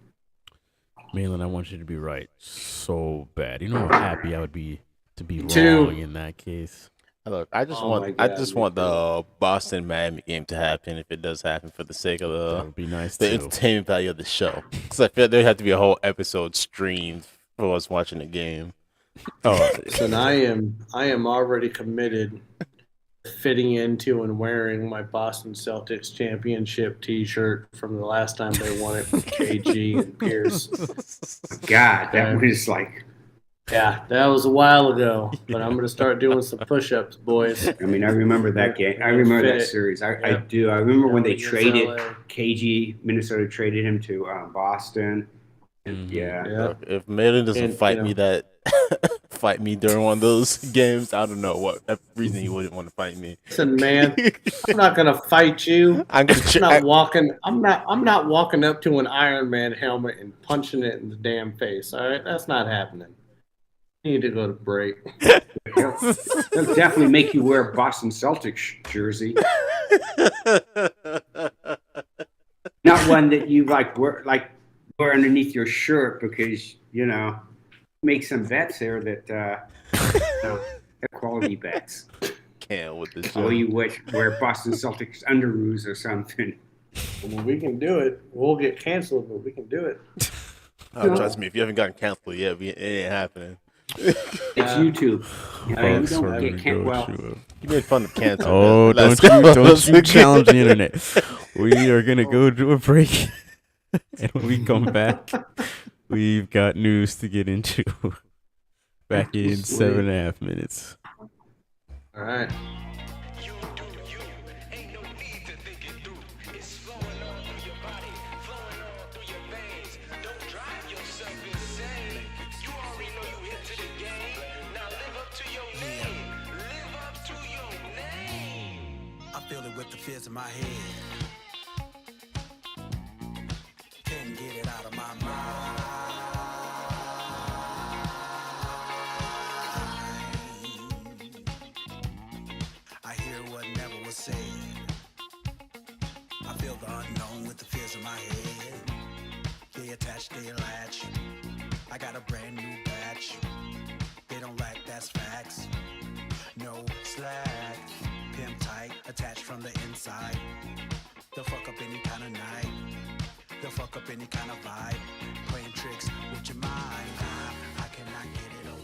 Malin, I want you to be right so bad. You know how happy I would be to be wrong in that case. Look, I just want the Boston Miami game to happen if it does happen for the sake of that would be nice the entertainment value of the show. Because I feel there had to be a whole episode streamed for us watching the game. And I am already committed to fitting into and wearing my Boston Celtics championship T-shirt from the last time they won it from KG and Pierce. God, that was like. Yeah, that was a while ago, but I'm going to start doing some push-ups, boys. I mean, I remember that game. I remember that series. I do. I remember when they traded KG, Minnesota traded him to Boston. And, Look, if Malin doesn't fight me during one of those games, I don't know what reason he wouldn't want to fight me. Listen, man, I'm not going to fight you. I'm not walking up to an Iron Man helmet and punching it in the damn face. All right, that's not happening. Need to go to break. They'll definitely make you wear a Boston Celtics jersey. Not one that you wear underneath your shirt because make some bets there that they're quality bets. Can't with this. Oh, you wear Boston Celtics underoos or something. Well, we can do it. We'll get canceled, but we can do it. Trust me, if you haven't gotten canceled yet, it ain't happening. It's YouTube. You don't get canceled. You made fun of cancer. Oh, don't you challenge the internet. We are gonna go to a break. And when we come back, we've got news to get into. Back in 7.5 minutes. All right. Feel it with the fears in my head. Can't get it out of my mind. I hear what never was said. I feel the unknown with the fears in my head. They attach, they latch. I got a brand new batch. They don't lack, that's facts. No slack. Pimp tight, attached from the inside. They'll fuck up any kind of night. They'll fuck up any kind of vibe. Playing tricks with your mind. I cannot get it over.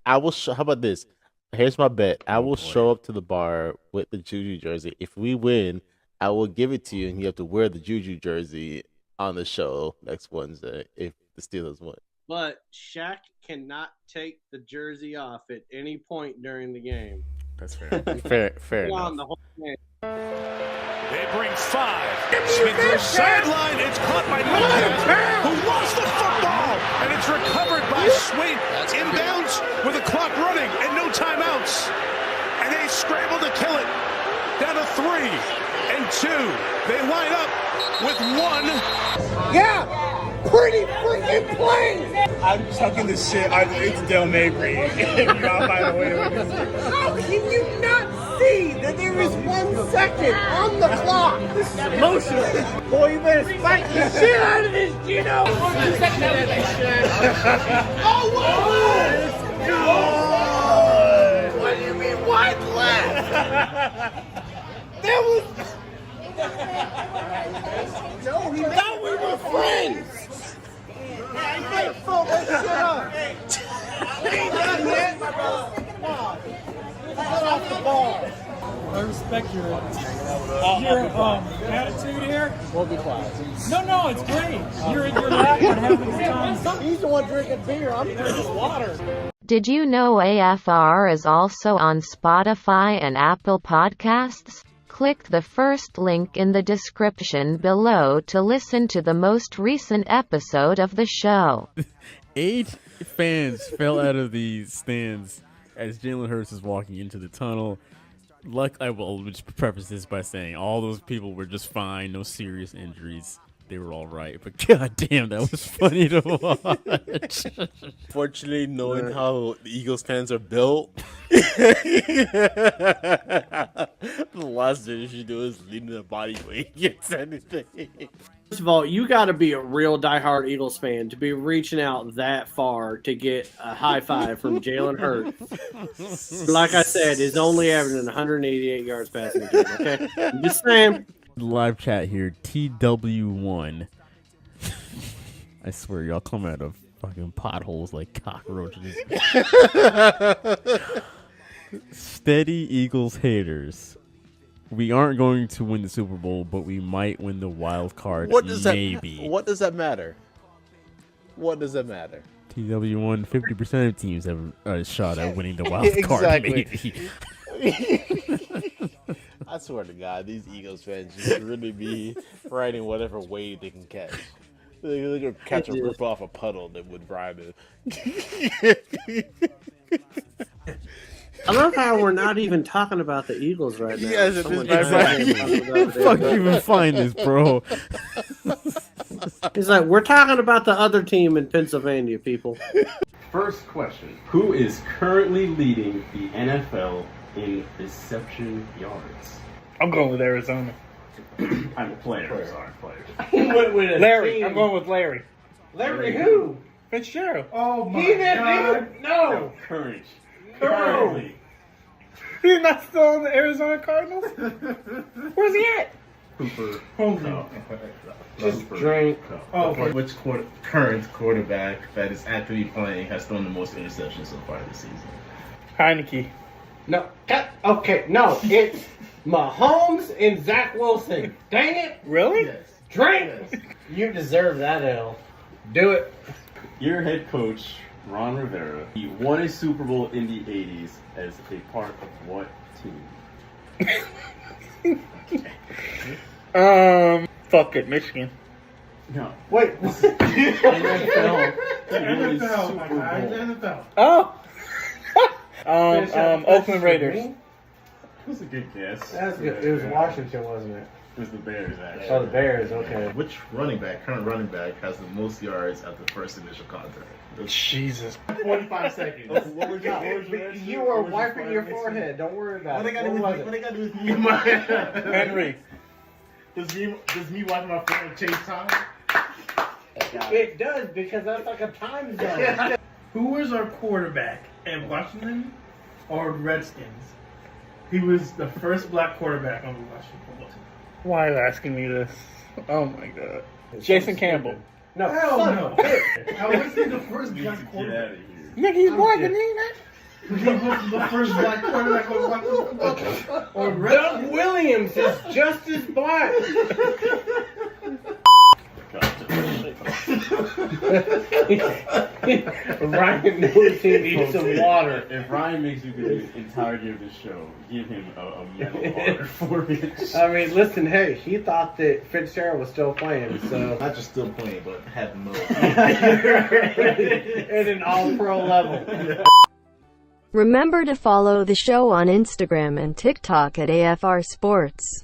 I will how about this? Here's my bet. I will show up to the bar with the Juju jersey. If we win, I will give it to you, and you have to wear the Juju jersey on the show next Wednesday if the Steelers win. But Shaq cannot take the jersey off at any point during the game. That's fair. fair enough. The whole game. They bring 5. Smith goes sideline. It's caught by Williams, who lost the football, and it's recovered by Sweet. Inbounds with the clock running and no timeouts. And they scramble to kill it. Down to 3 and 2. They line up with 1. Yeah, pretty freaking plain. I'm chucking this shit. It's Del Mabry. By the way, how can you not see that there is 1 second on the clock? This is emotional. Boy, you better spike the shit out of this, Gino. Oh, whoa! What do you mean, what's left? There was. No, he thought we were friends. Hey, fool, let's shut up. We ain't done yet. Come on. Get off the ball. I respect your attitude here. We'll be quiet. No, it's great. You're laughing and having a time. He's the one drinking beer. I'm drinking water. Did you know AFR is also on Spotify and Apple Podcasts? Click the first link in the description below to listen to the most recent episode of the show. 8 fans fell out of the stands as Jalen Hurts is walking into the tunnel. I will just preface this by saying all those people were just fine, no serious injuries. They were all right, but goddamn, that was funny to watch. Fortunately, knowing how the Eagles fans are built, the last thing you should do is lean their body weight against anything. First of all, you got to be a real diehard Eagles fan to be reaching out that far to get a high five from Jalen Hurts. Like I said, is only averaging 188 yards passing the game. Okay, I'm just saying. Live chat here, TW1. I swear, y'all come out of fucking potholes like cockroaches. Steady Eagles haters. We aren't going to win the Super Bowl, but we might win the wild card. What does maybe. What does that matter? What does that matter? TW won 50% of teams have a shot at winning the wild card. Exactly. I swear to God, these Eagles fans just really be riding whatever wave they can catch. They're gonna catch a rip off a puddle that would rhyme it. I love how we're not even talking about the Eagles right now. Yes, Fuck you even find this, bro. He's like, we're talking about the other team in Pennsylvania, people. First question: who is currently leading the NFL in reception yards? I'm going with Arizona. I'm a player. Sorry, player. Larry. I'm going with Larry. Larry who? Fitzgerald. Oh my He didn't God. even know. Currently. He's not still in the Arizona Cardinals? Where's he at? Cooper. Just drink. Oh, which current quarterback that is actively playing has thrown the most interceptions so far this season? Heineke. No. Okay, no. It's Mahomes and Zach Wilson. Dang it. Really? Yes. Drink. You deserve that L. Do it. Your head coach, Ron Rivera, he won a Super Bowl in the 80s as a part of what team? Fuck it, Michigan. No. Wait. NFL. NFL, my guy. NFL. Oh. Oakland Raiders. That's a good guess. That's good. It was Washington, wasn't it? It was the Bears, actually. Oh, the Bears. Okay. Which current running back, has the most yards at the first initial contact? Jesus. 45 seconds. What was your You were wiping your forehead. Don't worry about it. What they got to do with me and my Henry. Does me wiping my forehead change time? It does, because that's like a time zone. Who was our quarterback at Washington or Redskins? He was the first black quarterback on the Washington football team. Why are you asking me this? Oh my God. Jason Campbell. No, Hell no. How was he the first black Get quarterback? out of here. Nigga, he's black, isn't he? He was the first black quarterback on the Washington football team. Or Doug Williams is just as black. Ryan knows he needs some water. If Ryan makes you do the entirety of the show, give him a medal water for it. I mean, listen, hey, he thought that Fitzgerald was still playing, so. Not just still playing, but had the most. At an all-pro level. Remember to follow the show on Instagram and TikTok at AFR Sports.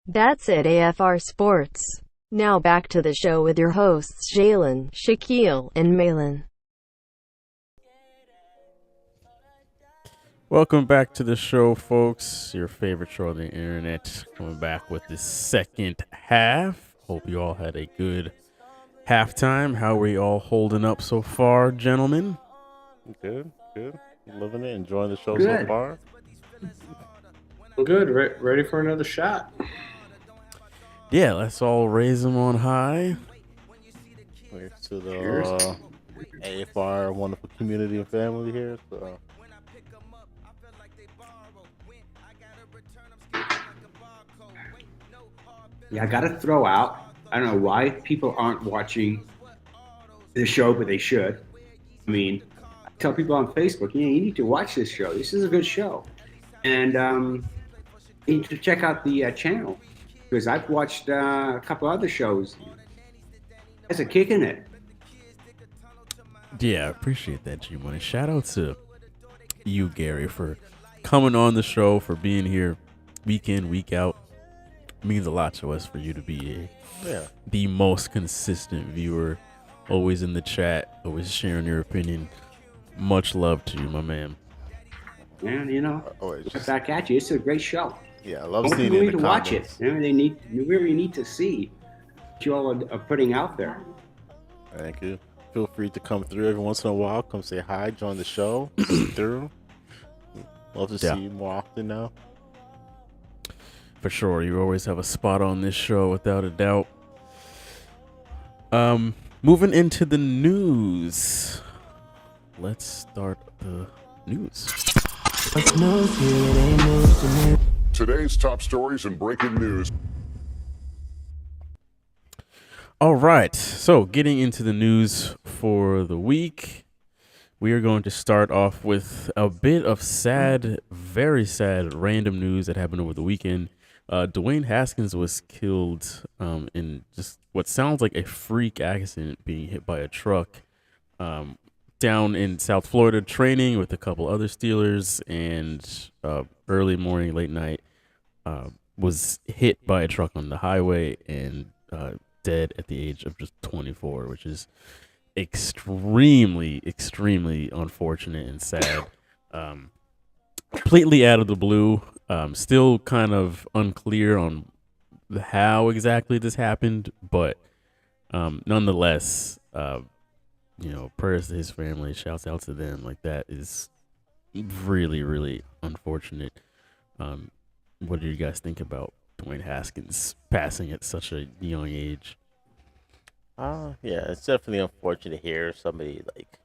That's it, AFR Sports. Now back to the show with your hosts Jalen, Shaquille, and Malin. Welcome back to the show, folks. Your favorite show on the internet. Coming back with the second half. Hope you all had a good halftime. How are we all holding up so far, gentlemen? Good. Loving it. Enjoying the show Good. so far. Good. Ready for another shot. Yeah, let's all raise them on high. Here's to the AFR wonderful community and family here. So. Yeah, I got to throw out. I don't know why people aren't watching the show, but they should. I mean, I tell people on Facebook, you need to watch this show. This is a good show. And you need to check out the channel, because I've watched a couple other shows. There's a kick in it. Yeah, I appreciate that, G-Money. Shout out to you, Gary, for coming on the show, for being here week in, week out. It means a lot to us for you to be the most consistent viewer, always in the chat, always sharing your opinion. Much love to you, my man. And, right back at you. It's a great show. Yeah, I love seeing it in need the to watch comments. it. You really need to see what you all are putting out there. Thank you. Feel free to come through every once in a while. Come say hi, join the show, see through. Love to see you more often now. For sure. You always have a spot on this show, without a doubt. Moving into the news. Let's start the news. Today's top stories and breaking news. All right. So getting into the news for the week. We are going to start off with a bit of sad, very sad, random news that happened over the weekend. Dwayne Haskins was killed in just what sounds like a freak accident, being hit by a truck down in South Florida, training with a couple other Steelers, and early morning, late night, was hit by a truck on the highway and dead at the age of just 24, which is extremely unfortunate and sad. Completely out of the blue. Still kind of unclear on how exactly this happened, but nonetheless, prayers to his family, shouts out to them. Like, that is really unfortunate. What do you guys think about Dwayne Haskins passing at such a young age? Yeah, it's definitely unfortunate to hear somebody like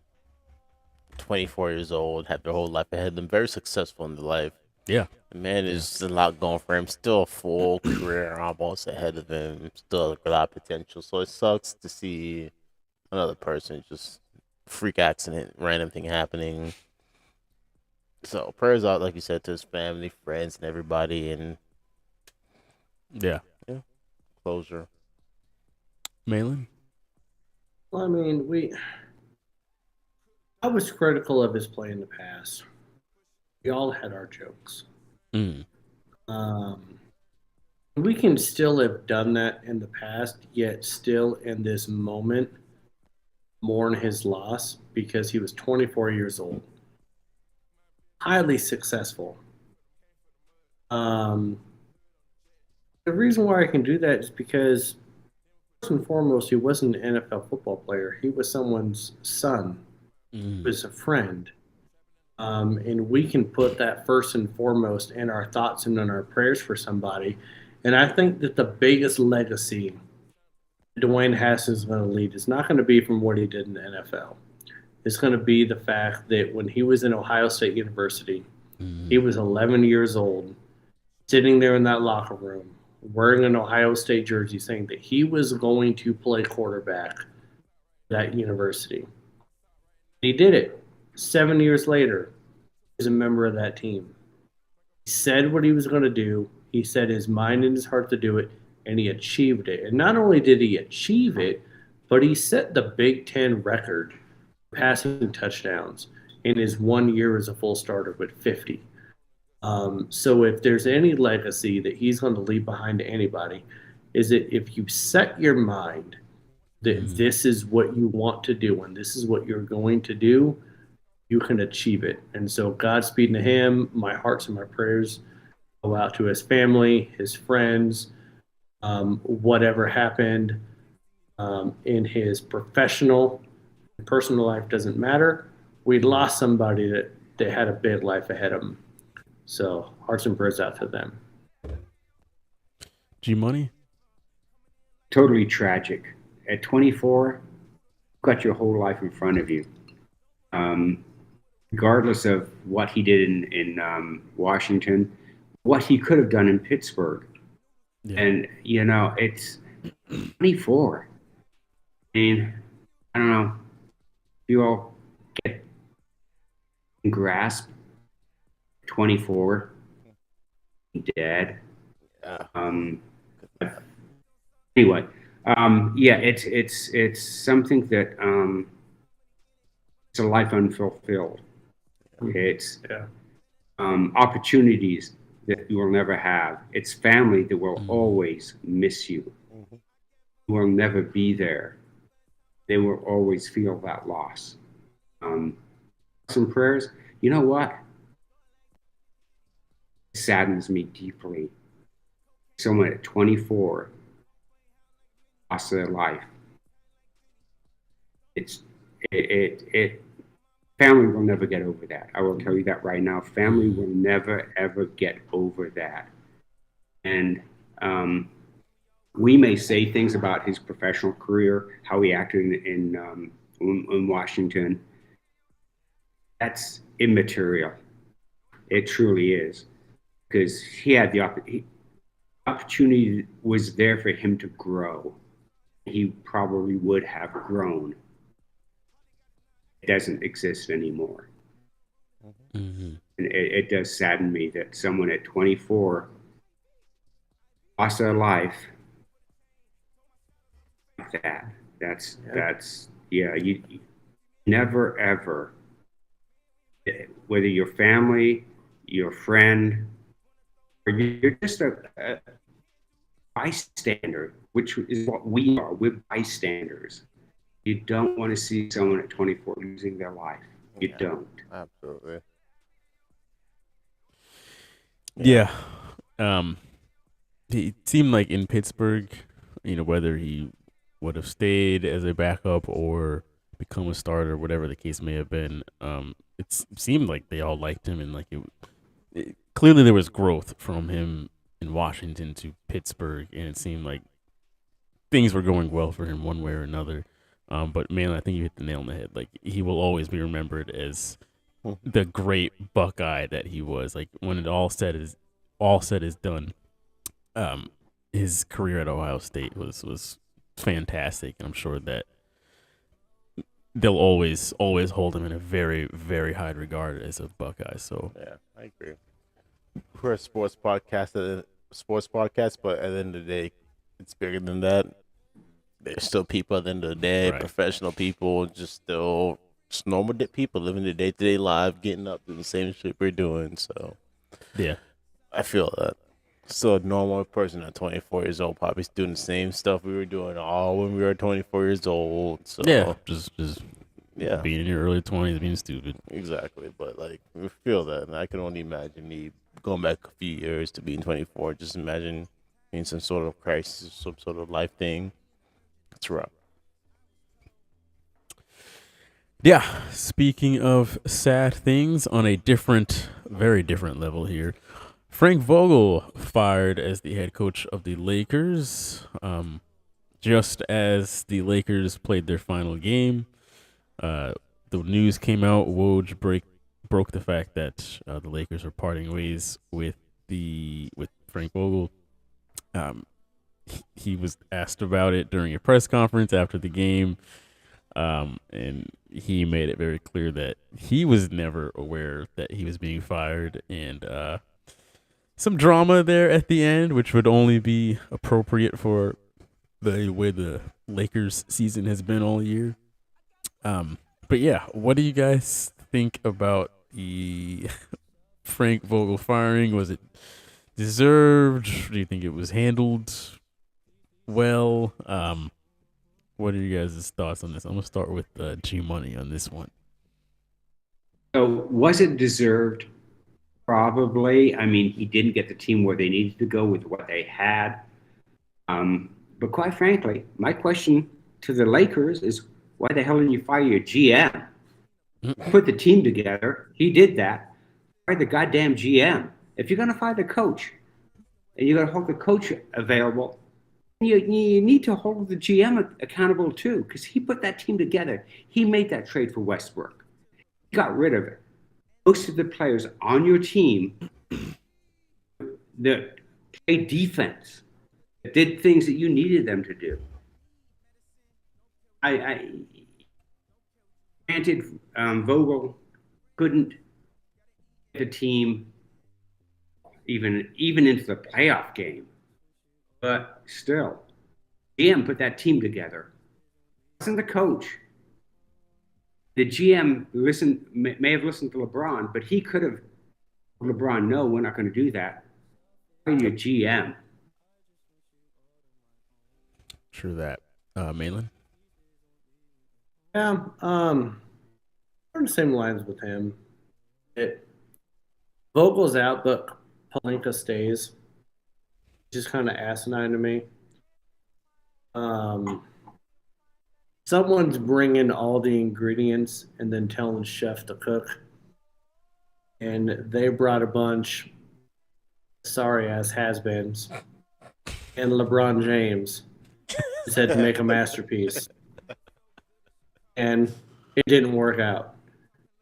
24 years old have their whole life ahead of them, very successful in their life. Yeah. The man is a lot going for him, still a full career almost ahead of him, still a lot of potential. So it sucks to see another person just freak accident, random thing happening. So prayers out, like you said, to his family, friends, and everybody, and yeah, closure. Malin? Well, I mean, I was critical of his play in the past. We all had our jokes. We can still have done that in the past, yet still in this moment mourn his loss because he was 24 years old. Highly successful. The reason why I can do that is because, first and foremost, he wasn't an NFL football player. He was someone's son. He was a friend. And we can put that first and foremost in our thoughts and in our prayers for somebody. And I think that the biggest legacy Dwayne Haskins is going to lead is not going to be from what he did in the NFL. It's going to be the fact that when he was in Ohio State University, he was 11 years old, sitting there in that locker room, wearing an Ohio State jersey, saying that he was going to play quarterback at that university. He did it. 7 years later, he was a member of that team. He said what he was going to do. He set his mind and his heart to do it, and he achieved it. And not only did he achieve it, but he set the Big Ten record for passing touchdowns in his 1 year as a full starter with 50. So if there's any legacy that he's going to leave behind to anybody, is that if you set your mind that this is what you want to do and this is what you're going to do, you can achieve it. And so Godspeed to him. My hearts and my prayers go out to his family, his friends, whatever happened in his professional and personal life doesn't matter. We lost somebody that had a big life ahead of him. So hearts and prayers out to them. G-Money? Totally tragic. At 24, you've got your whole life in front of you. Regardless of what he did in Washington, what he could have done in Pittsburgh. Yeah. And, it's 24. I mean, I don't know. You all get grasp 24, dead. Anyway, it's something that it's a life unfulfilled. It's opportunities that you will never have. It's family that will always miss you. You will never be there. They will always feel that loss. Some prayers. You know what? It saddens me deeply. Someone at 24 lost their life. Family will never get over that. I will tell you that right now. Family will never, ever get over that. And we may say things about his professional career, how he acted in Washington. That's immaterial. It truly is. Because he had the opportunity was there for him to grow. He probably would have grown. doesn't exist anymore. Mm-hmm. And it does sadden me that someone at 24 lost their life like that. That's you never ever, whether your family, your friend, or you're just a bystander, which is what we are. We're bystanders. You don't want to see someone at 24 losing their life. You don't. Absolutely. Yeah. It seemed like in Pittsburgh, whether he would have stayed as a backup or become a starter, whatever the case may have been, it seemed like they all liked him, and like clearly there was growth from him in Washington to Pittsburgh, and it seemed like things were going well for him one way or another. But man, I think you hit the nail on the head. Like, he will always be remembered as the great Buckeye that he was. Like, when it all said is done, his career at Ohio State was fantastic, and I'm sure that they'll always hold him in a very, very high regard as a Buckeye. So yeah, I agree. We're a sports podcast, but at the end of the day, it's bigger than that. There's still people at the end of the day, right. Professional people, just normal people living their day-to-day life, getting up, doing the same shit we're doing. So yeah, I feel that. So a normal person at 24 years old probably doing the same stuff we were doing all when we were 24 years old. So yeah, just yeah, being in your early 20s, being stupid. Exactly, but like, we feel that, and I can only imagine me going back a few years to being 24. Just imagine being some sort of crisis, some sort of life thing. It's rough. Yeah, speaking of sad things on a very different level here, Frank Vogel fired as the head coach of the Lakers. Just as the Lakers played their final game, the news came out. Woj broke the fact that the Lakers are parting ways with Frank Vogel. He was asked about it during a press conference after the game, and he made it very clear that he was never aware that he was being fired, and some drama there at the end, which would only be appropriate for the way the Lakers season has been all year. But yeah, what do you guys think about the Frank Vogel firing? Was it deserved? Do you think it was handled well? What are you guys' thoughts on this? I'm gonna start with G Money on this one. So was it deserved? Probably. I mean, he didn't get the team where they needed to go with what they had. But quite frankly, my question to the Lakers is, why the hell didn't you fire your GM? Put the team together. He did that. Fire the goddamn GM. If you're going to fire the coach and you're going to hold the coach available, you need to hold the GM accountable too, because he put that team together. He made that trade for Westbrook. He got rid of it. Most of the players on your team that played defense, that did things that you needed them to do. I granted, Vogel couldn't get the team even into the playoff game, but still, GM put that team together. It wasn't the coach. The GM may have listened to LeBron, but he could have told LeBron, no, we're not going to do that. You're your GM. True that. Malin? Yeah, on the same lines with him. Vogel's out, but Pelinka stays. Just kind of asinine to me. Someone's bringing all the ingredients and then telling chef to cook. And they brought a bunch sorry-ass has-beens. And LeBron James said to make a masterpiece. And it didn't work out.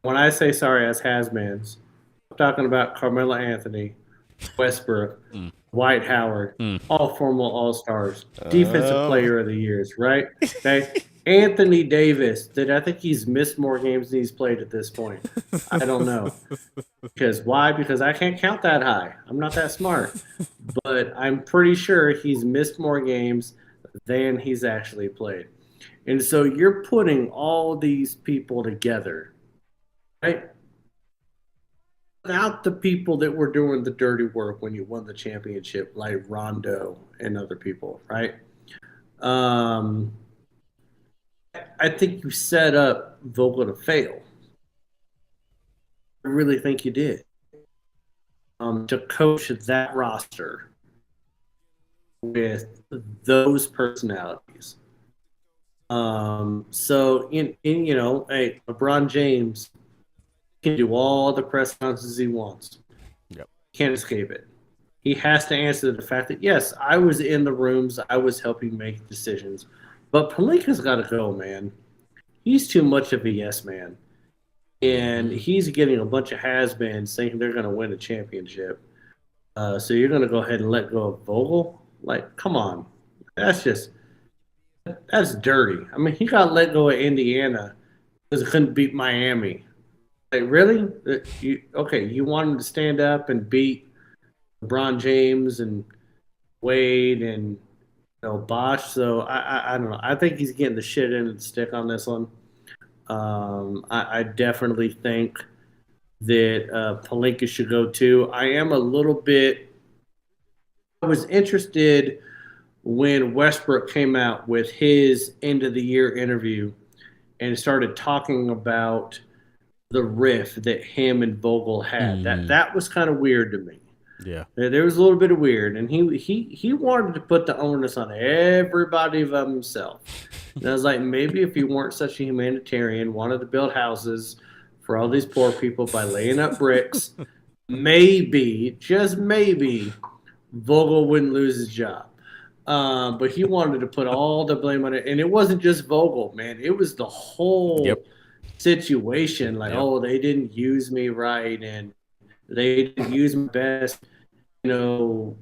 When I say sorry-ass has-beens, I'm talking about Carmelo Anthony, Westbrook, Dwight Howard, all former All-Stars, Defensive Player of the Years, right? Okay? Anthony Davis, did I think he's missed more games than he's played at this point? I don't know. Because why? Because I can't count that high. I'm not that smart. But I'm pretty sure he's missed more games than he's actually played. And so you're putting all these people together, right? Without the people that were doing the dirty work when you won the championship, like Rondo and other people, right? I think you set up Vogel to fail. I really think you did. To coach that roster with those personalities. So in hey, LeBron James can do all the press conferences he wants. Yep. Can't escape it. He has to answer the fact that yes, I was in the rooms, I was helping make decisions. But Pelinka's got to go, man. He's too much of a yes man. And he's getting a bunch of has-beens thinking they're going to win a championship. So you're going to go ahead and let go of Vogel? Like, come on. That's dirty. I mean, he got let go of Indiana because he couldn't beat Miami. Like, really? You want him to stand up and beat LeBron James and Wade and Bosch. So I don't know. I think he's getting the shit end of the stick on this one. I definitely think that Pelinka should go too. I was interested when Westbrook came out with his end of the year interview and started talking about the riff that him and Vogel had. That was kind of weird to me. Yeah, there was a little bit of weird, and he wanted to put the onus on everybody of himself. And I was like, maybe if you weren't such a humanitarian, wanted to build houses for all these poor people by laying up bricks, maybe, just maybe, Vogel wouldn't lose his job. But he wanted to put all the blame on it, and it wasn't just Vogel, man. It was the whole situation. Like, oh, they didn't use me right, and they didn't use my best, I don't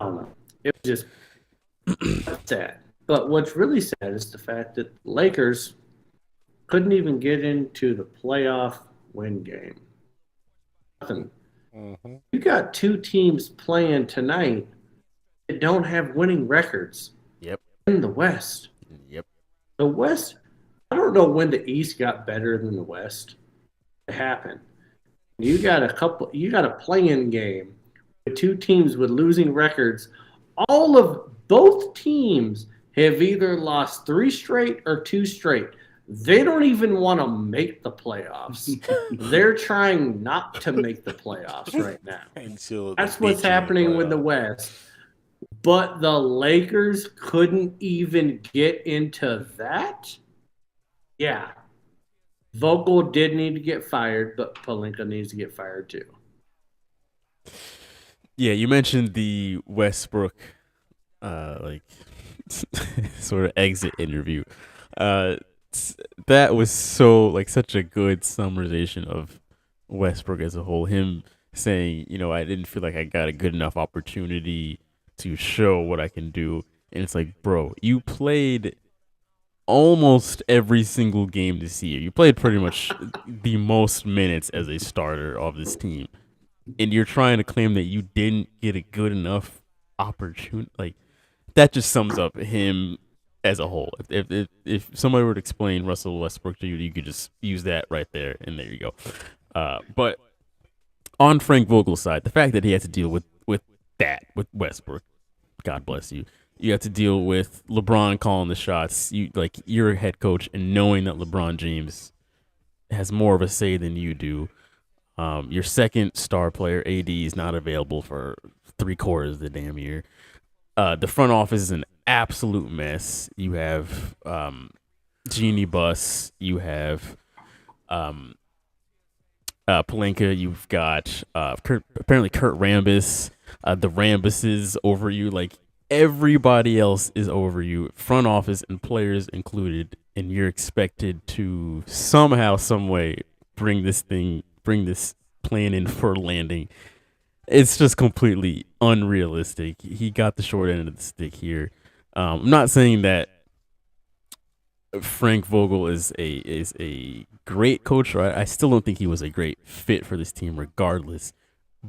know. It was just sad. But what's really sad is the fact that the Lakers couldn't even get into the playoff win game. Nothing. Mm-hmm. You got two teams playing tonight that don't have winning records. Yep. In the West. Yep. The West, I don't know when the East got better than the West. It happened. You got a play-in game with two teams with losing records. Both teams have either lost 3 straight or 2 straight. They don't even want to make the playoffs. They're trying not to make the playoffs right now. That's what's happening with the West. But the Lakers couldn't even get into that? Yeah. Vogel did need to get fired, but Pelinka needs to get fired too. Yeah, you mentioned the Westbrook sort of exit interview. That was such a good summarization of Westbrook as a whole. Him saying, I didn't feel like I got a good enough opportunity to show what I can do. And it's like, bro, you played almost every single game this year. You played pretty much the most minutes as a starter of this team. And you're trying to claim that you didn't get a good enough opportunity. Like, that just sums up him as a whole. If somebody were to explain Russell Westbrook to you, you could just use that right there, and there you go. But on Frank Vogel's side, the fact that he had to deal with Westbrook, God bless you. You have to deal with LeBron calling the shots. You're a head coach, and knowing that LeBron James has more of a say than you do. Your second star player, AD, is not available for 3/4 of the damn year. The front office is an absolute mess. You have Genie Bus. You have Pelinka. You've got apparently Kurt Rambis. The Rambuses over you. Like, everybody else is over you, front office and players included, and you're expected to somehow, some way bring this plan in for landing. It's just completely unrealistic. He got the short end of the stick here. I'm not saying that Frank Vogel is a great coach. Right? I still don't think he was a great fit for this team, regardless.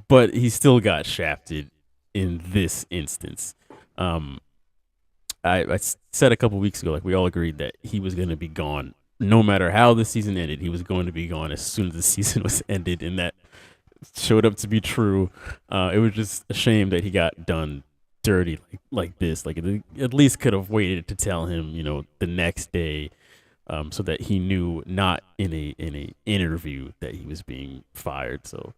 But he still got shafted in this instance. I said a couple weeks ago, like we all agreed that he was going to be gone, no matter how the season ended. He was going to be gone as soon as the season was ended, and that showed up to be true. It was just a shame that he got done dirty like this. Like it at least could have waited to tell him, the next day, so that he knew not in a interview that he was being fired. So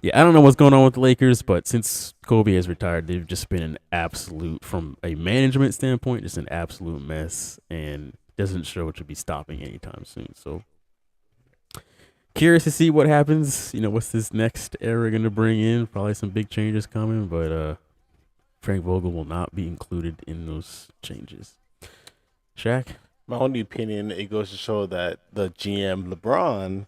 yeah, I don't know what's going on with the Lakers, but since Kobe has retired, they've just been an absolute, from a management standpoint, just an absolute mess, and doesn't show to be stopping anytime soon. So curious to see what happens. What's this next era going to bring in? Probably some big changes coming, but Frank Vogel will not be included in those changes. Shaq? My only opinion, it goes to show that the GM, LeBron,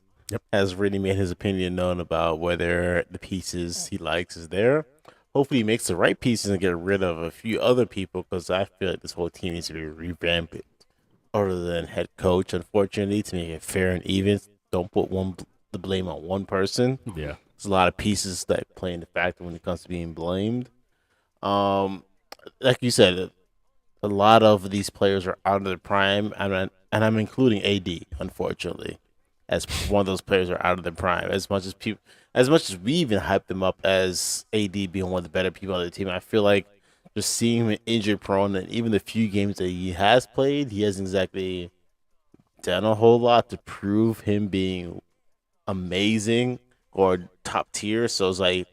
has really made his opinion known about whether the pieces he likes is there. Hopefully he makes the right pieces and get rid of a few other people, because I feel like this whole team needs to be revamped other than head coach, unfortunately, to make it fair and even. Don't put the blame on one person. Yeah. There's a lot of pieces that play in the factor when it comes to being blamed. Like you said, a lot of these players are out of their prime, and I'm including AD, unfortunately, as one of those players are out of their prime. As much as we even hype them up as AD being one of the better people on the team, I feel like just seeing him injury prone, and even the few games that he has played, he hasn't exactly done a whole lot to prove him being amazing or top tier. So it's like,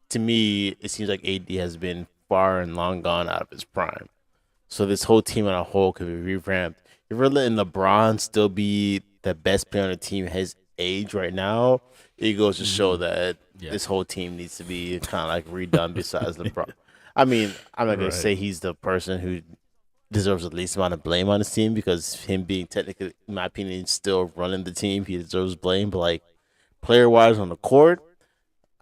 to me, it seems like AD has been far and long gone out of his prime. So this whole team on a whole could be revamped. If we're letting LeBron still be the best player on the team at his age right now, it goes to show that this whole team needs to be kind of like redone besides LeBron. I mean, I'm not going to say he's the person who deserves the least amount of blame on his team, because him being technically, in my opinion, still running the team, he deserves blame. But like player-wise on the court,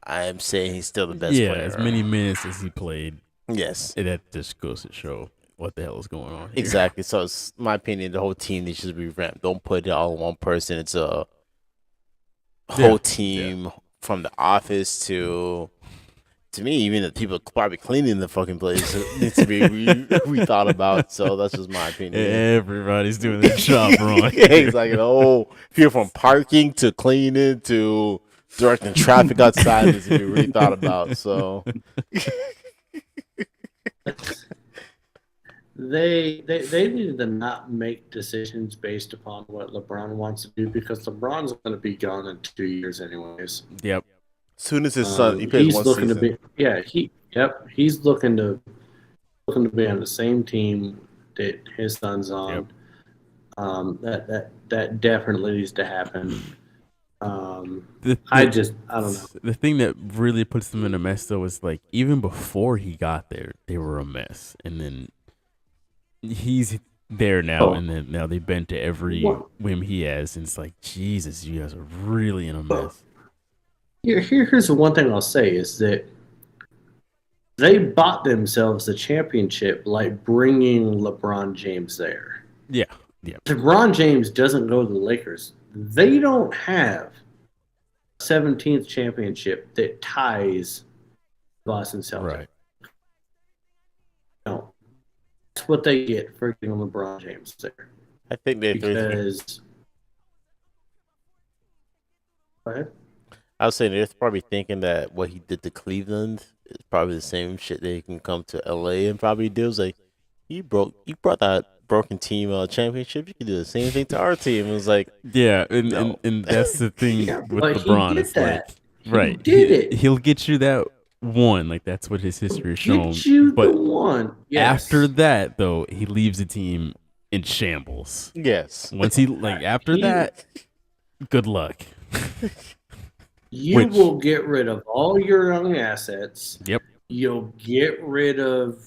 I'm saying he's still the best player. Yeah, as many minutes as he played. Yes. That just goes to show what the hell is going on here. Exactly. So it's my opinion, the whole team needs to be revamped. Don't put it all on one person. It's a whole team from the office to me, even the people probably cleaning the fucking place needs to be rethought about. So that's just my opinion. Everybody's doing their job wrong. Yeah, it's like, people from parking to cleaning to directing traffic outside needs to be rethought about. So They needed to not make decisions based upon what LeBron wants to do, because LeBron's going to be gone in 2 years anyways. Yep. As soon as his son, he plays one looking season. He's looking to be on the same team that his son's on. That definitely needs to happen. I don't know. The thing that really puts them in a mess, though, is like even before he got there, they were a mess, and then he's there now, and then now they bend to every whim he has, and it's like, Jesus, you guys are really in a mess. Here's the one thing I'll say is that they bought themselves the championship like bringing LeBron James there. Yeah. LeBron James doesn't go to the Lakers. They don't have a 17th championship that ties Boston Celtics. Right. No. That's what they get for getting LeBron James there. I think they because. Go ahead. I was saying they're probably thinking that what he did to Cleveland is probably the same shit they can come to LA and probably do. It's like, you brought that broken team championship. You can do the same thing to our team. It was like, and that's the thing with LeBron. It's like, right, he did it. He'll get you that one. Like that's what his history has shown. Get you but the one. Yes. After that, though, he leaves the team in shambles. Yes. Once after that, good luck. You will get rid of all your young assets. Yep. You'll get rid of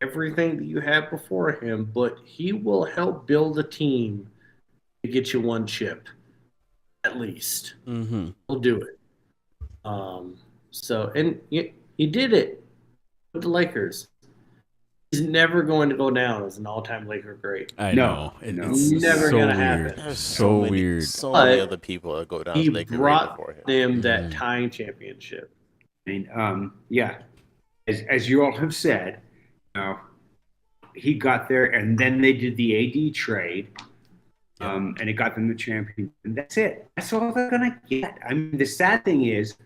everything that you had before him, but he will help build a team to get you one chip, at least. Mm-hmm. He'll do it. So, and he did it with the Lakers. He's never going to go down as an all-time Laker great. I No, know. It- no. It's Never so gonna weird. happen. There's So many, weird. So But many other people that go down He as Laker right brought before him. them that tying championship. I mean, yeah, as you all have said, he got there, and then they did the AD trade, and it got them the champion. And that's it. That's all they're gonna get. I mean, the sad thing is,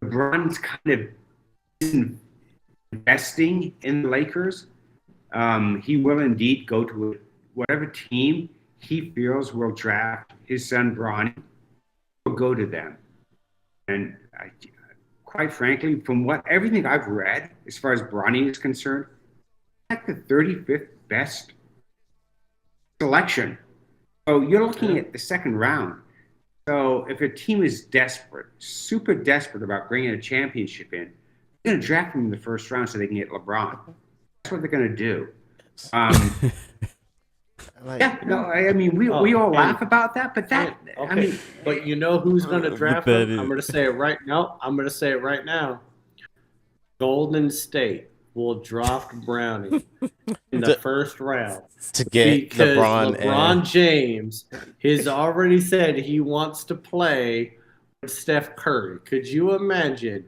LeBron's kind of investing in the Lakers. He will indeed go to whatever team he feels will draft his son Bronny. Will go to them, and quite frankly, from everything I've read, as far as Bronny is concerned, like the 35th best selection. So you're looking at the second round. So if a team is desperate, super desperate about bringing a championship in, they're going to draft him in the first round so they can get LeBron. That's what they're going to do. Yeah, no, I mean, we all laugh about that, but that, Okay. I mean, But you know who's going to draft him? is- I'm going to say it right now. I'm going to say it right now. Golden State will draft Brownie in the first round to get because LeBron and James has already said he wants to play with Steph Curry. Could you imagine?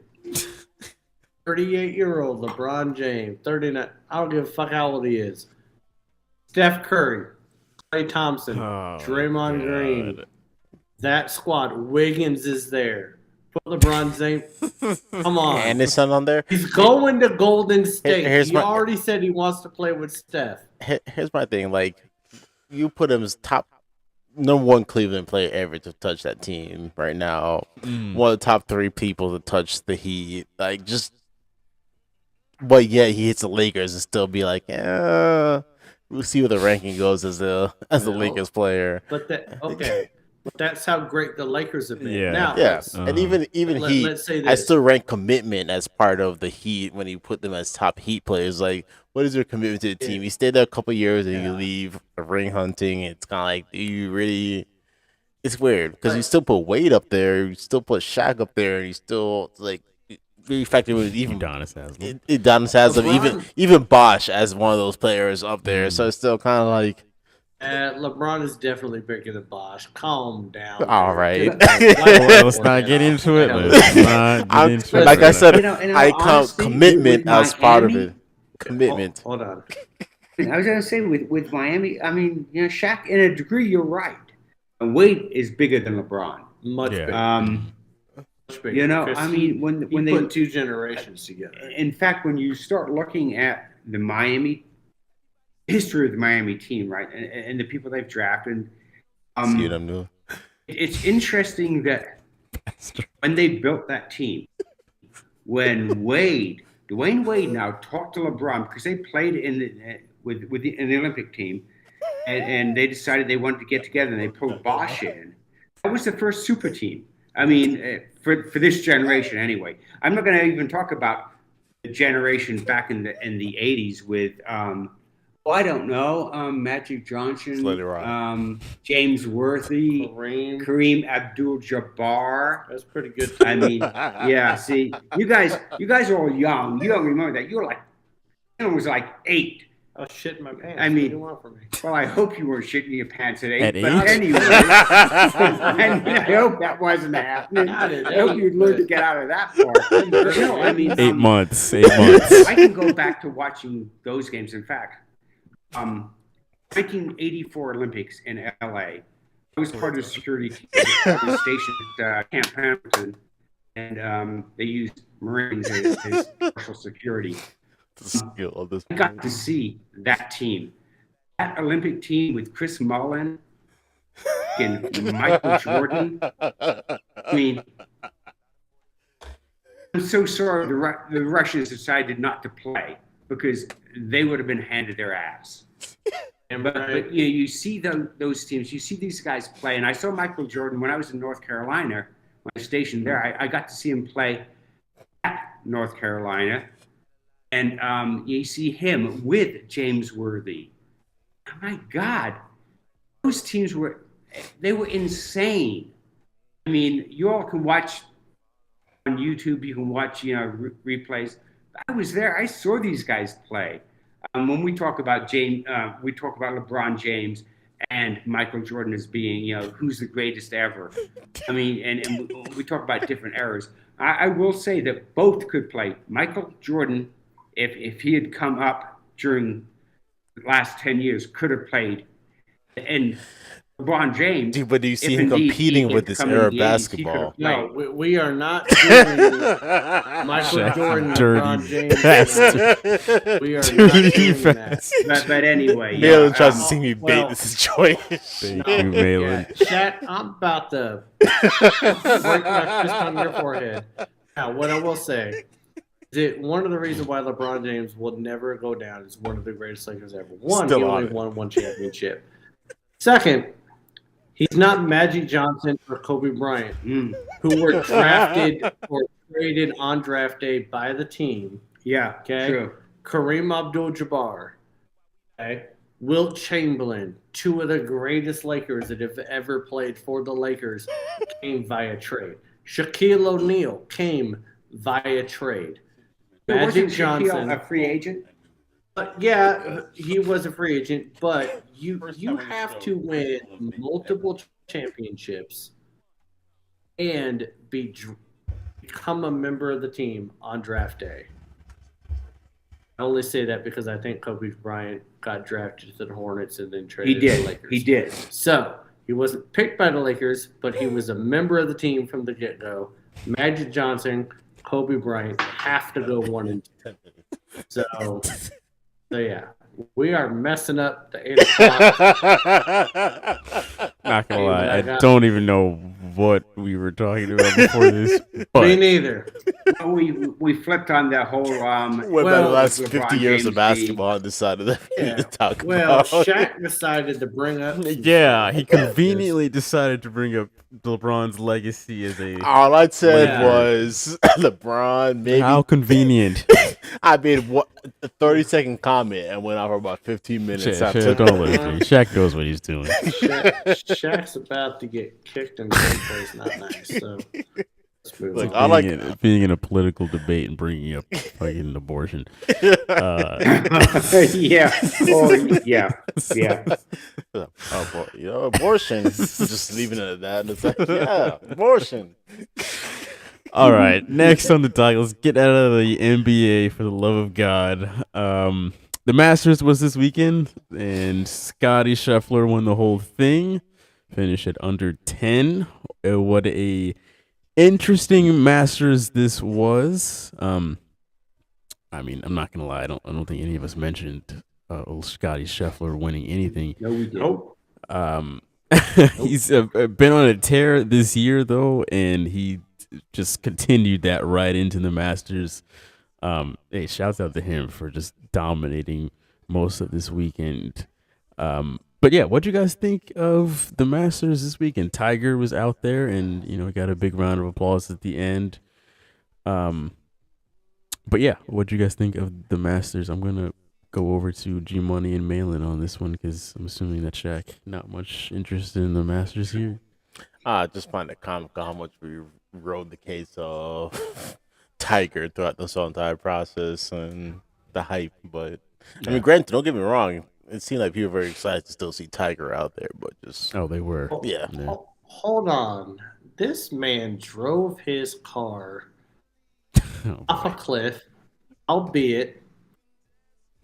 38-year-old LeBron James, 39. I don't give a fuck how old he is. Steph Curry, Klay Thompson, Draymond Green, that squad. Wiggins is there. Put LeBron James. Come on. and his son on there. He's going to Golden State. Here's He my- already said he wants to play with Steph. Here's my thing: like, you put him as top number one Cleveland player ever to touch that team right now. One of the top 3 people to touch the Heat. Like, just, but yeah, he hits the Lakers and still be like, we'll see where the ranking goes as a Lakers player. But but that's how great the Lakers have been. Yeah. Now, Yes, and even Heat, let's say I this. still rank commitment as part of the Heat when you put them as top Heat players. Like, what is your commitment to the team? You stay there a couple years and you leave ring hunting. It's kind of like, do you really? It's weird because you still put Wade up there, you still put Shaq up there, and you still like really factor with even Udonis Haslam. Udonis Haslam, even Bosch as one of those players up there. So it's still kind of like. LeBron is definitely bigger than Bosch. Calm down. All right. Let's not get into it. Let's not get into it. Like I said, I count honestly, commitment with as part of Miami- it. Commitment. Hold on. I was going to say with Miami, I mean, Shaq, in a degree, you're right. And Wade is bigger than LeBron. Much bigger. Much bigger. I Because mean, when he they put 2 generations together. in fact, when you start looking at the Miami history of the Miami team, right, and the people they've drafted, See what I'm doing? it's interesting that when they built that team, when Dwayne Wade now talked to LeBron because they played in the Olympic team, and they decided they wanted to get together and they pulled Bosch in. That was the first super team. I mean, for this generation anyway. I'm not going to even talk about the generation back in the 80s with I don't know, Magic Johnson, James Worthy, Kareem Abdul-Jabbar. That's pretty good. I mean, yeah. See, you guys are all young. You don't remember that. You were like, was like 8. I was shitting my pants. I mean, what do you want from me? Well, I hope you weren't shitting your pants at 8. At But 8? anyway, I hope that wasn't happening. Not at I hope 8, you'd learn to get out of that part. No, I mean, 8 months. 8 months. I can go back to watching those games. In fact, 1984 Olympics in LA. I was part of the security team stationed at Camp Pendleton, and they used Marines as partial security. I got to see that team, that Olympic team with Chris Mullin and Michael Jordan. I mean, I'm so sorry the Russians decided not to play because they would have been handed their ass. But you see those teams, you see these guys play, and I saw Michael Jordan when I was in North Carolina, when I was stationed there. I got to see him play at North Carolina, and you see him with James Worthy. Oh my God, those teams were insane. I mean, you all can watch on YouTube. You can watch replays. I was there. I saw these guys play. When we talk about we talk about LeBron James and Michael Jordan as being, who's the greatest ever. I mean, and we talk about different eras. I will say that both could play. Michael Jordan, if he had come up during the last 10 years, could have played. And LeBron James. Dude, but do you see him competing with this era of basketball? No, we are not doing Michael Jordan, LeBron James. We are not doing that. But anyway, Malin tries to see me bait this situation. Thank you, Malin. Chat, I'm about to break my fist on your forehead. Now, what I will say is that one of the reasons why LeBron James will never go down is one of the greatest Lakers ever. One, he only won one championship. Second, he's not Magic Johnson or Kobe Bryant, who were drafted or traded on draft day by the team. Yeah, okay. True. Kareem Abdul-Jabbar, okay. Wilt Chamberlain, two of the greatest Lakers that have ever played for the Lakers, came via trade. Shaquille O'Neal came via trade. Magic Johnson, a free agent. Yeah, he was a free agent, but you have to win multiple championships and become a member of the team on draft day. I only say that because I think Kobe Bryant got drafted to the Hornets and then traded to the Lakers. He did. So he wasn't picked by the Lakers, but he was a member of the team from the get-go. Magic Johnson, Kobe Bryant have to go 1 and 2. So yeah, we are messing up the 8 o'clock. Not gonna lie, I don't even know what we were talking about before this. But me neither. We flipped on that whole. What about the last 50 years of basketball and decided that we need to talk about? Shaq decided to bring up. Yeah, he conveniently decided to bring up LeBron's legacy as a. All I said was LeBron. Maybe how convenient. I made a 30-second comment and went on for about 15 minutes. Shaq, don't listen. Shaq knows what he's doing. Shaq's about to get kicked in some place not nice. So look, being in a political debate and bringing up fucking abortion. Yeah. Oh, yeah. Abortion. Just leaving it at that. And it's like, yeah, abortion. All right, next on the docket, let's get out of the NBA for the love of God. The Masters was this weekend, and Scottie Scheffler won the whole thing. Finished at under 10. What a interesting Masters this was. I mean, I'm not gonna lie. I don't think any of us mentioned old Scottie Scheffler winning anything. No, we didn't. He's been on a tear this year though, and he just continued that right into the Masters. Hey, shouts out to him for just dominating most of this weekend. But yeah, what'd you guys think of the Masters this weekend? Tiger was out there and, got a big round of applause at the end. But yeah, what'd you guys think of the Masters? I'm going to go over to G Money and Malin on this one because I'm assuming that Shaq not much interested in the Masters here. I just find it comical how much we rode the case of Tiger throughout this whole entire process and the hype. But I mean, granted, don't get me wrong. It seemed like people were very excited to still see Tiger out there, but just they were. Yeah. Hold on. This man drove his car off a cliff, albeit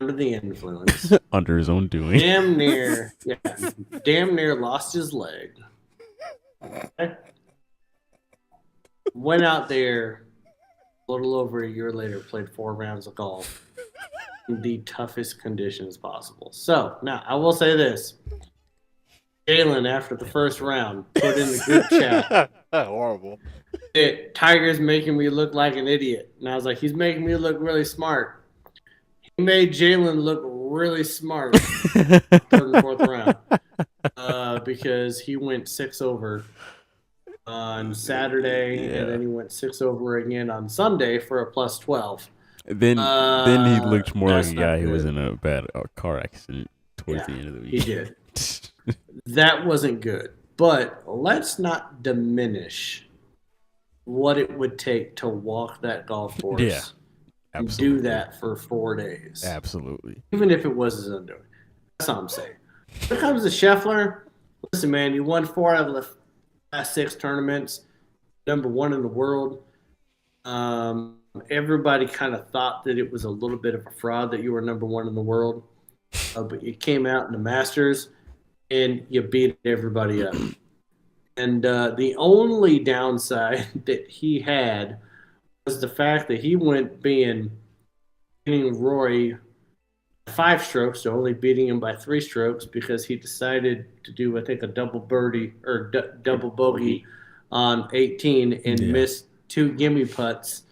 under the influence, under his own doing. Damn near lost his leg. Went out there a little over a year later, played 4 rounds of golf in the toughest conditions possible. So now I will say this. Jalen, after the first round, put in the group chat. Horrible. Tiger's making me look like an idiot. And I was like, he's making me look really smart. He made Jalen look really smart in the 4th round because he went 6 over on Saturday, and then he went 6 over again on Sunday for a plus 12. Then he looked more like a guy who was in a bad car accident towards the end of the week. He did. That wasn't good. But let's not diminish what it would take to walk that golf course and Absolutely. do that for 4 days. Absolutely. Even if it was his undoing. That's all I'm saying. When it comes to Scheffler, listen, man, you won 4 out of the last 6 tournaments, #1 in the world. Everybody kind of thought that it was a little bit of a fraud that you were #1 in the world, but you came out in the Masters and you beat everybody up. And the only downside that he had was the fact that he went beating Rory 5 strokes to only beating him by 3 strokes because he decided to do, I think, a double birdie or double bogey on 18 and missed 2 gimme putts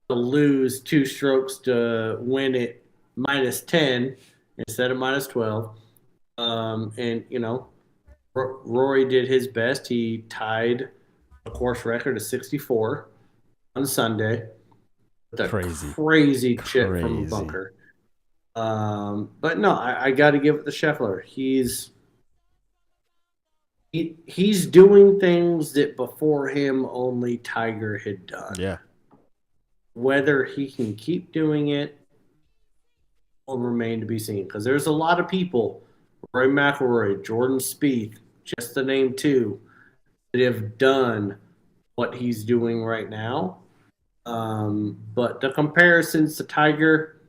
to lose 2 strokes to win it -10 instead of -12. And, you know, Rory did his best. He tied a course record of 64 on Sunday. With a crazy chip from a bunker. But no, I got to give it to Scheffler. He's doing things that before him only Tiger had done. Yeah. Whether he can keep doing it will remain to be seen. Because there's a lot of people, Rory McIlroy, Jordan Spieth, just to name 2, that have done what he's doing right now. But the comparisons to Tiger,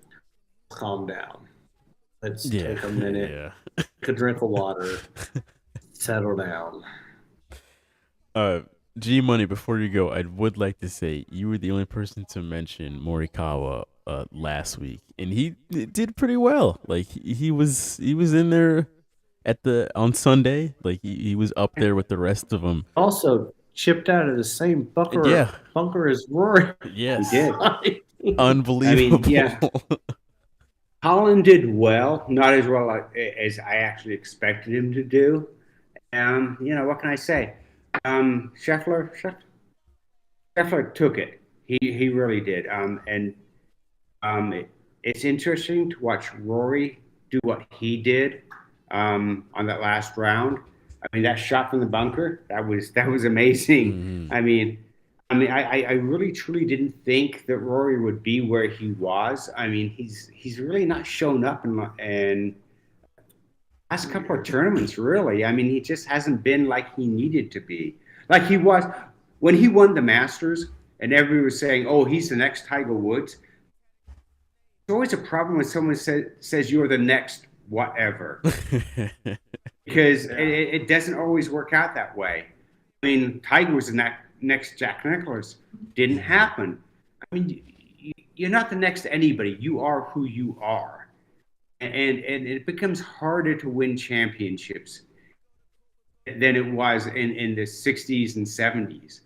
calm down. Let's take a minute. Take a drink of water. Settle down. G Money, before you go, I would like to say you were the only person to mention Morikawa last week, and he did pretty well. Like he was in there on Sunday. Like he was up there with the rest of them. Also chipped out of the same bunker as Rory. Yes, he did. Unbelievable. I mean, yeah. Holland did well, not as well as I actually expected him to do. You know, what can I say? Scheffler took it. He really did. It's interesting to watch Rory do what he did on that last round. I mean, that shot from the bunker, that was amazing. Mm-hmm. I really truly didn't think that Rory would be where he was. I mean, he's really not shown up in last couple of tournaments, really. I mean, he just hasn't been like he needed to be. Like he was when he won the Masters, and everybody was saying, "Oh, he's the next Tiger Woods." It's always a problem when someone says you're the next whatever, because it doesn't always work out that way. I mean, Tiger was the next Jack Nicklaus. Didn't happen. I mean, you're not the next anybody. You are who you are. And it becomes harder to win championships than it was in the 60s and 70s.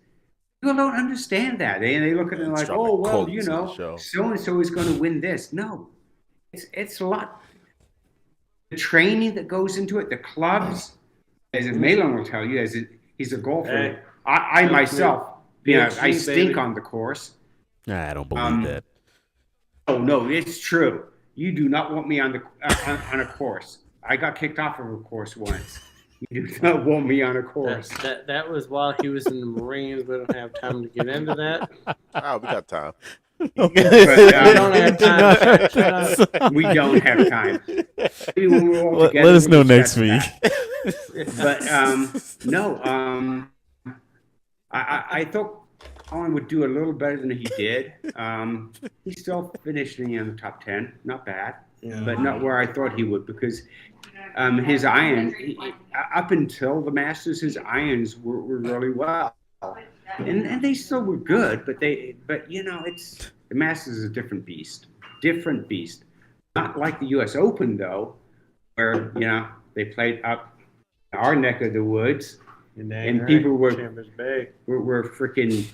People don't understand that. They look at it like, oh, well, you know, so-and-so is going to win this. No, it's a lot. The training that goes into it, the clubs, as Malone will tell you, he's a golfer. Hey, I myself, I stink on the course. Nah, I don't believe that. Oh, no, it's true. You do not want me on a course. I got kicked off of a course once. You do not want me on a course. That was while he was in the Marines. We don't have time to get into that. Oh, we got time. But, we don't have time. Maybe when we're all together, let us know next week. But no, I thought Colin would do a little better than he did. He still finished in the top 10, not bad, but not where I thought he would, because his irons, up until the Masters, his irons were really well, and they still were good. But you know, the Masters is a different beast. Not like the U.S. Open though, where they played up our neck of the woods. And people were freaking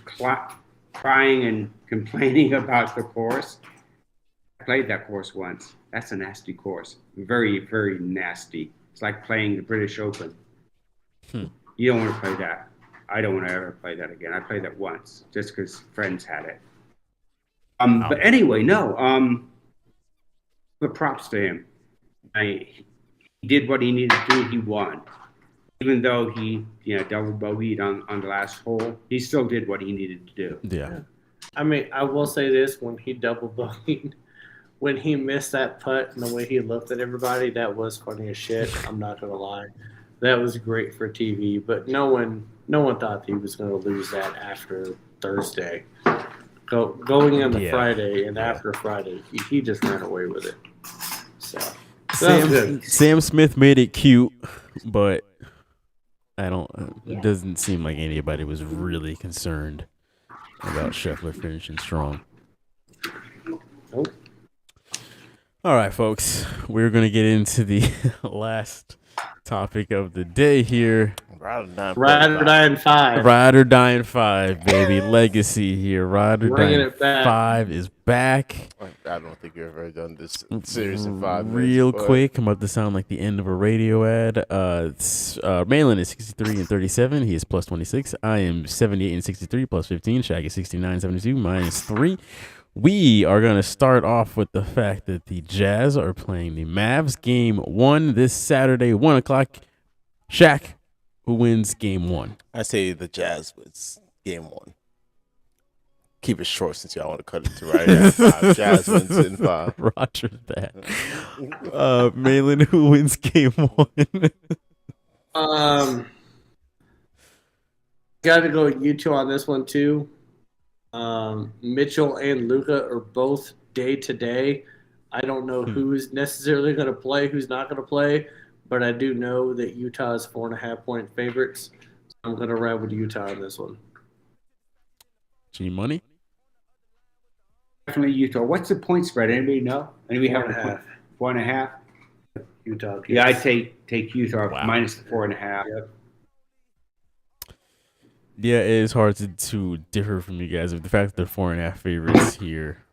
crying and complaining about the course. I played that course once. That's a nasty course. Very, very nasty. It's like playing the British Open. You don't want to play that. I don't want to ever play that again. I played that once just because friends had it. But anyway, no. The props to him. He did what he needed to do. He won. Even though he, double bogeyed on the last hole, he still did what he needed to do. Yeah. I mean, I will say this: when he double bogeyed, when he missed that putt and the way he looked at everybody, that was funny as shit. I'm not gonna lie, that was great for TV. But no one thought he was gonna lose that after Thursday. Going into Friday and after Friday, he just ran away with it. So Sam Smith made it cute, but I don't. It doesn't seem like anybody was really concerned about Scheffler finishing strong. Nope. All right, folks, we're gonna get into the last topic of the day here. Ride or die in 5. Ride or die in 5, baby. Legacy here. Ride or die in 5 is back. I don't think you've ever done this series in 5 minutes. Real quick, I'm about to sound like the end of a radio ad. Malin is 63 and 37. He is plus 26. I am 78 and 63, plus 15. Shaq is 69 and 72, minus 3. We are going to start off with the fact that the Jazz are playing the Mavs game 1 this Saturday, 1 o'clock. Shaq, who wins game 1? I say the Jazz wins game 1. Keep it short since y'all want to cut it to right now. 5. Jazz wins in 5. Roger's that. Malin, who wins game 1? Got to go with you two on this one too. Mitchell and Luka are both day to day. I don't know who's necessarily going to play, who's not going to play, but I do know that Utah is 4.5-point favorites. So I'm going to ride with Utah on this one. G Money? Definitely Utah. What's the point spread? Anybody know? Anybody have a point? 4.5? Utah. Yeah, I take Utah minus the 4.5. Yep. Yeah, it is hard to differ from you guys. The fact that they're 4.5 favorites here,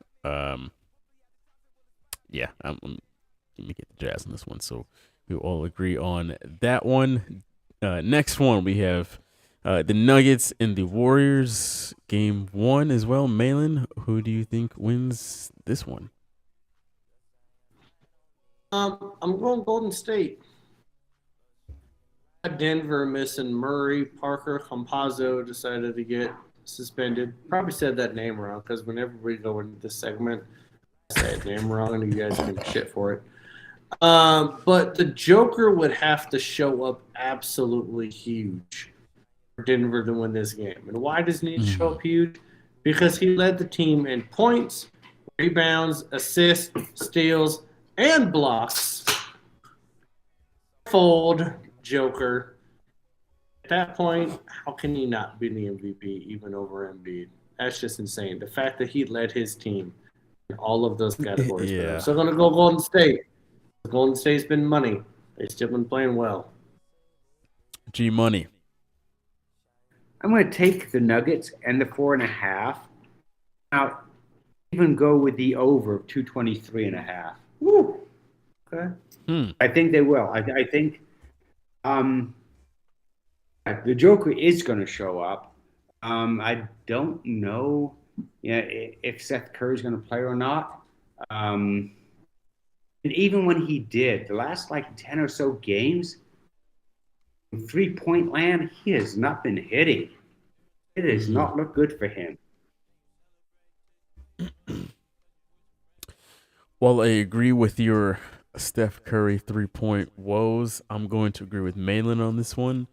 yeah, let me get the Jazz on this one, so we all agree on that one. Next one, we have the Nuggets and the Warriors, game 1 as well. Malin, who do you think wins this one? I'm going Golden State. Denver missing Murray, Parker, Campazzo decided to get suspended. Probably said that name wrong because whenever we go into this segment, I say his name wrong and you guys give me shit for it. But the Joker would have to show up absolutely huge for Denver to win this game. And why does he need to show up huge? Because he led the team in points, rebounds, assists, steals, and blocks. Fold Joker. At that point, how can he not be the MVP even over Embiid? That's just insane. The fact that he led his team in all of those categories. Yeah. So I'm going to go Golden State. Golden State's been money. They've still been playing well. G Money. I'm going to take the Nuggets and the 4.5. Now, even go with the over of 223.5. Woo. Okay. I think they will. I think the Joker is going to show up. I don't know if Seth Curry's going to play or not. And even when he did, the last 10 or so games, 3-point land, he has not been hitting. It has not looked good for him. Well, I agree with your Steph Curry 3-point woes. I'm going to agree with Malin on this one.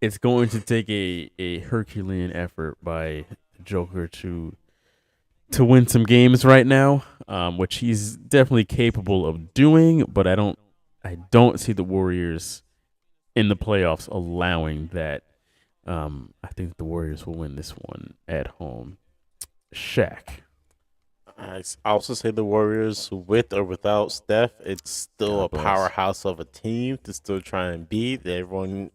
It's going to take a Herculean effort by Joker to win some games right now, which he's definitely capable of doing. But I don't see the Warriors in the playoffs allowing that. I think the Warriors will win this one at home. Shaq. I also say the Warriors, with or without Steph, it's still a powerhouse of a team to still try and beat. Everyone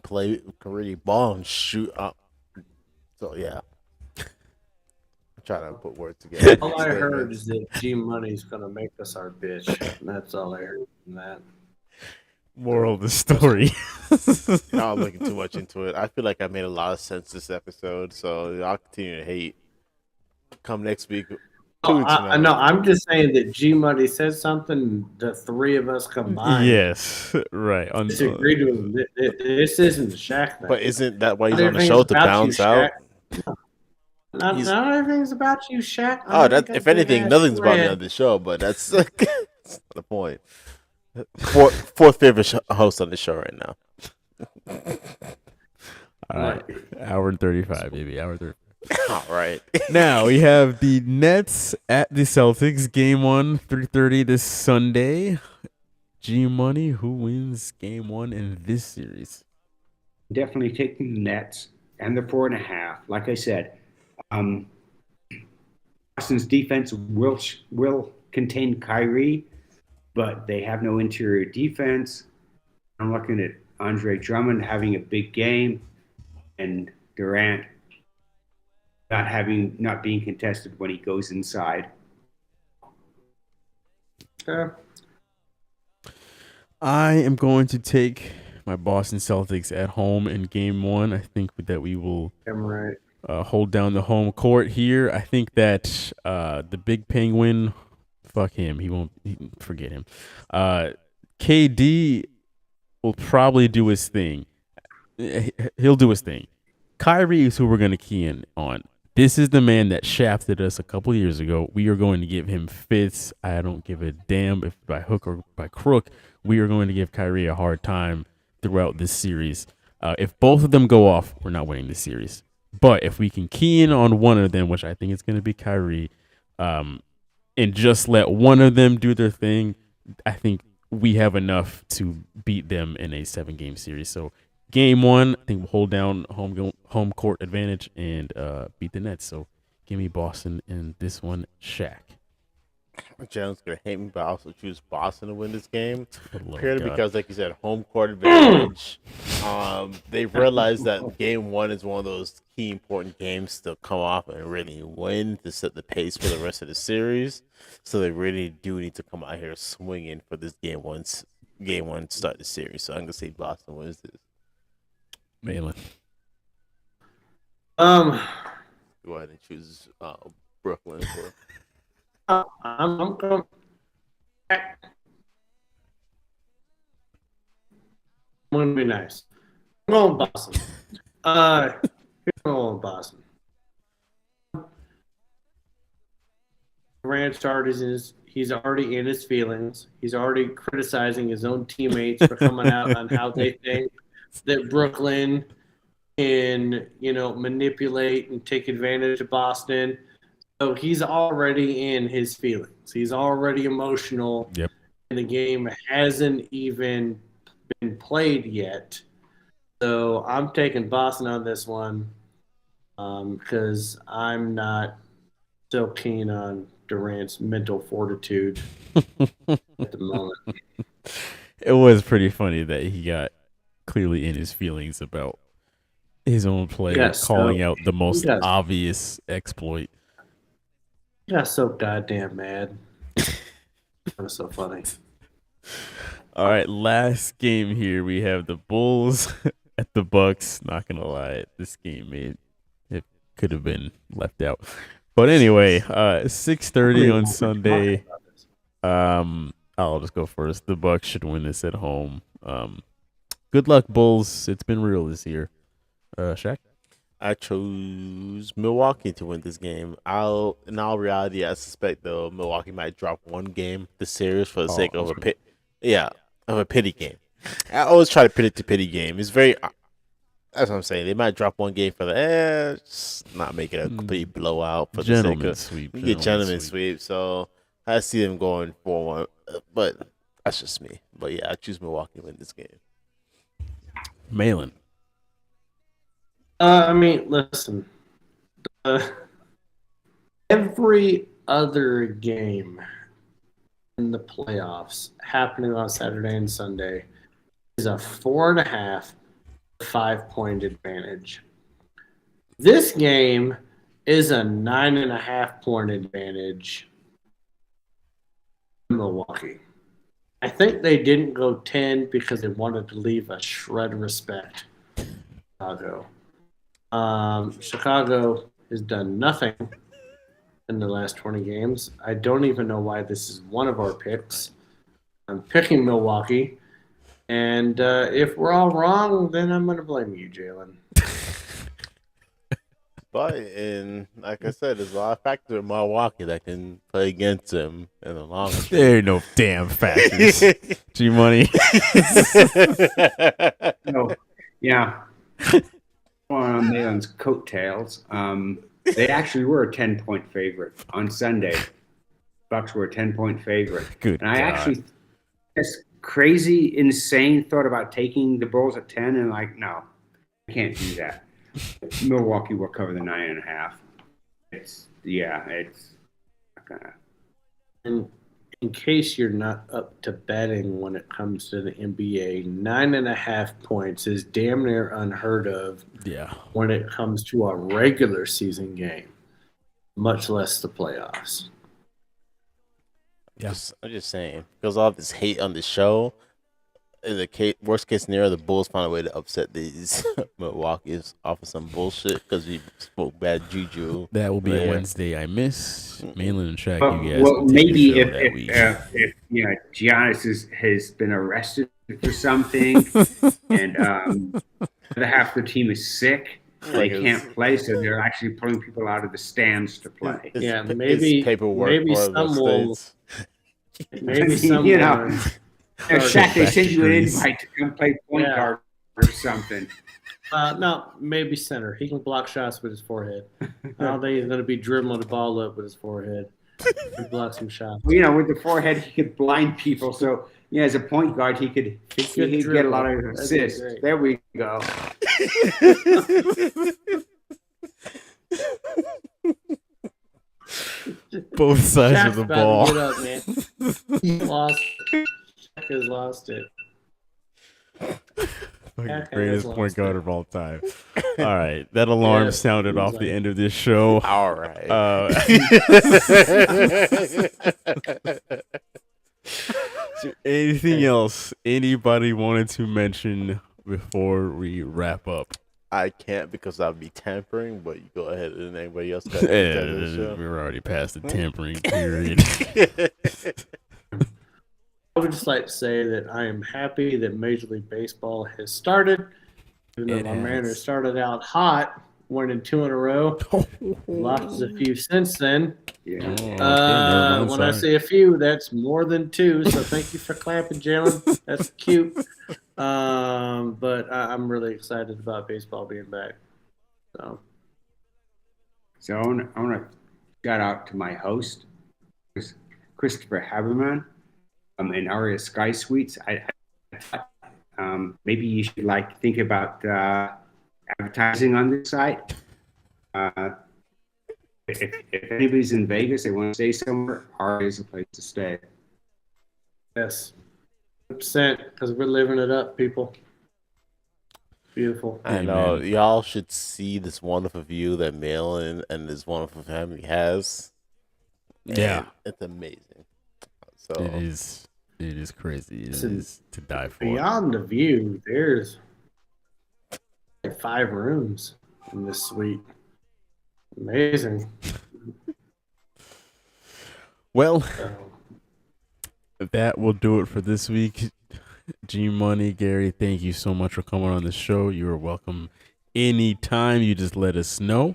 can really ball and shoot up. So yeah, I'm trying to put words together. All I heard is that G Money's gonna make us our bitch. And that's all I heard from that. Moral of the story. Y'all looking too much into it. I feel like I made a lot of sense this episode, so y'all continue to hate. Come next week. I know. I'm just saying that G Money said something. The three of us combined. Yes, right. Disagreed with him. This isn't the Shaq thing. But isn't that why he's on the show to bounce out? Not everything's about you, Shaq. Oh, that if anything, nothing's about me on this show, but that's, that's not the point. Fourth favorite host on the show right now. All right, hour and 35, baby. Hour 35. All right. Now we have the Nets at the Celtics. Game 1, 3:30 this Sunday. G Money, who wins Game 1 in this series? Definitely taking the Nets and the 4.5. Like I said, Boston's defense will contain Kyrie, but they have no interior defense. I'm looking at Andre Drummond having a big game, and Durant not being contested when he goes inside. I am going to take my Boston Celtics at home in Game 1. I think that we will hold down the home court here. I think that the big penguin, fuck him. Forget him. KD will probably do his thing. He'll do his thing. Kyrie is who we're going to key in on. This is the man that shafted us a couple years ago. We are going to give him fits. I don't give a damn if by hook or by crook. We are going to give Kyrie a hard time throughout this series. If both of them go off, we're not winning this series. But if we can key in on one of them, which I think is going to be Kyrie, and just let one of them do their thing, I think we have enough to beat them in a 7-game series. So Game 1, I think we'll hold down home court advantage and beat the Nets. So give me Boston in this one, Shaq. Jones gonna hate me, but I also choose Boston to win this game. Lord Purely God. because, like you said, home court advantage. They've realized that Game 1 is one of those key important games to come off and really win to set the pace for the rest of the series. So they really do need to come out here swinging for this Game 1 to start the series. So I'm gonna say Boston wins this. Malin. Go ahead and choose Brooklyn. I'm going. I'm going to be nice. I'm going Boston. I'm going Boston. Durant he's already in his feelings. He's already criticizing his own teammates for coming out on how they think that Brooklyn can, manipulate and take advantage of Boston. So he's already in his feelings. He's already emotional. Yep. And the game hasn't even been played yet. So I'm taking Boston on this one because I'm not so keen on Durant's mental fortitude at the moment. It was pretty funny that he got clearly in his feelings about his own play, calling out the most obvious exploit. Yeah, so goddamn mad. That was so funny. All right, last game here. We have the Bulls at the Bucks. Not gonna lie, this game it could have been left out. But anyway, 6:30 on Sunday. I'll just go first. The Bucks should win this at home. Good luck, Bulls. It's been real this year. Shaq? I chose Milwaukee to win this game. In all reality, I suspect though Milwaukee might drop one game this series for the sake of a pity game. I always try to predict a pity game. It's very. That's what I'm saying. They might drop one game for just not make it a complete blowout for the sake of sweep. You get gentleman sweep. So I see them going 4-1, but that's just me. But yeah, I choose Milwaukee to win this game. Malin. Listen. Every other game in the playoffs happening on Saturday and Sunday is a 4.5 to 5-point advantage. This game is a 9.5-point advantage in Milwaukee. I think they didn't go 10 because they wanted to leave a shred of respect to Chicago. Chicago has done nothing in the last 20 games. I don't even know why this is one of our picks. I'm picking Milwaukee. And if we're all wrong, then I'm going to blame you, Jalen. But and like I said, there's a lot of factors in Milwaukee that can play against him in the long run. There ain't no damn factors. G Money. No, yeah. On Malin's coattails, they actually were a 10-point favorite on Sunday. Bucks were a 10-point favorite. Good and I God. actually, this crazy, insane thought about taking the Bulls at 10, and like, no, I can't do that. Milwaukee will cover the 9.5. It's not gonna. And in case you're not up to betting when it comes to the NBA, 9.5 points is damn near unheard of. Yeah. When it comes to a regular season game, much less the playoffs. I'm just saying, because all this hate on the show, in the worst case scenario, the Bulls find a way to upset these Milwaukee's off of some bullshit because we spoke bad juju. That will be there. a Wednesday I miss. Mainland and Shaq, Well, you guys. well can take maybe the show that week. if Giannis has been arrested for something, and the half the team is sick, they can't play, so they're actually pulling people out of the stands to play. Yeah, maybe paperwork maybe for the some will. states. Maybe some You know, will. Shaq, they send you an degrees. invite to come play point guard or something. No, maybe center. He can block shots with his forehead. I don't think he's going to be dribbling the ball up with his forehead. He blocks some shots. Well, with the forehead, he could blind people. So, as a point guard, he could get a lot of That'd be assists. great. There we go. Both sides Shaq's of the about to ball. get up, man. He lost it. Shaq has lost it. Fucking Shaq greatest has point lost guard it. of all time. All right, that alarm Yeah, sounded seems off the like- end of this show. All right. Is there anything else anybody wanted to mention before we wrap up? I can't because I'll be tampering, but you go ahead and anybody else got anything to We're already past the tampering period. I would just like to say that I am happy that Major League Baseball has started. Even though It my Mariners has. started out hot, winning 2 in a row. Lost a few since then. Yeah. Oh, okay, never mind, When I sorry. say a few, that's more than 2. So thank you for clapping, gentlemen. That's cute. But I'm really excited about baseball being back. So I want to shout out to my host, Christopher Haberman, in Aria Sky Suites. Maybe you should think about advertising on this site. If anybody's in Vegas, they want to stay somewhere, Aria is a place to stay. Yes. 100%, because we're living it up, people. Beautiful. I know y'all should see this wonderful view that Malin and this wonderful family has. Yeah. And it's amazing. So It is crazy. It Listen, is to die for. Beyond the view, there's like 5 rooms in this suite. Amazing. Well, that will do it for this week. G Money, Gary, thank you so much for coming on the show. You are welcome anytime. You just let us know.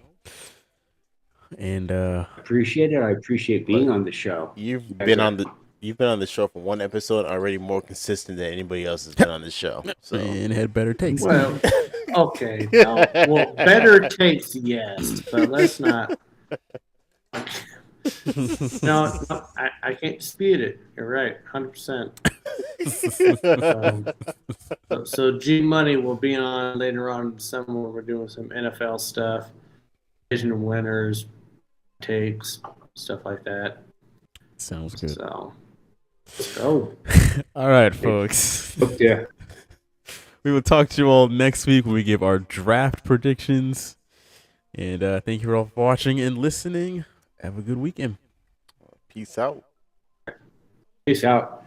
And Appreciate it. I appreciate being on the show. You've been on the show for 1 episode, already more consistent than anybody else has been on the show. So and had better takes. Well, okay. Well, better takes, yes, but let's not. No, I can't dispute it. You're right, 100%. So G Money will be on later on in December when we're doing some NFL stuff, division winners, takes, stuff like that. Sounds good. So let's go. All right, folks. Yeah. We will talk to you all next week when we give our draft predictions. And thank you all for watching and listening. Have a good weekend. Peace out. Peace out.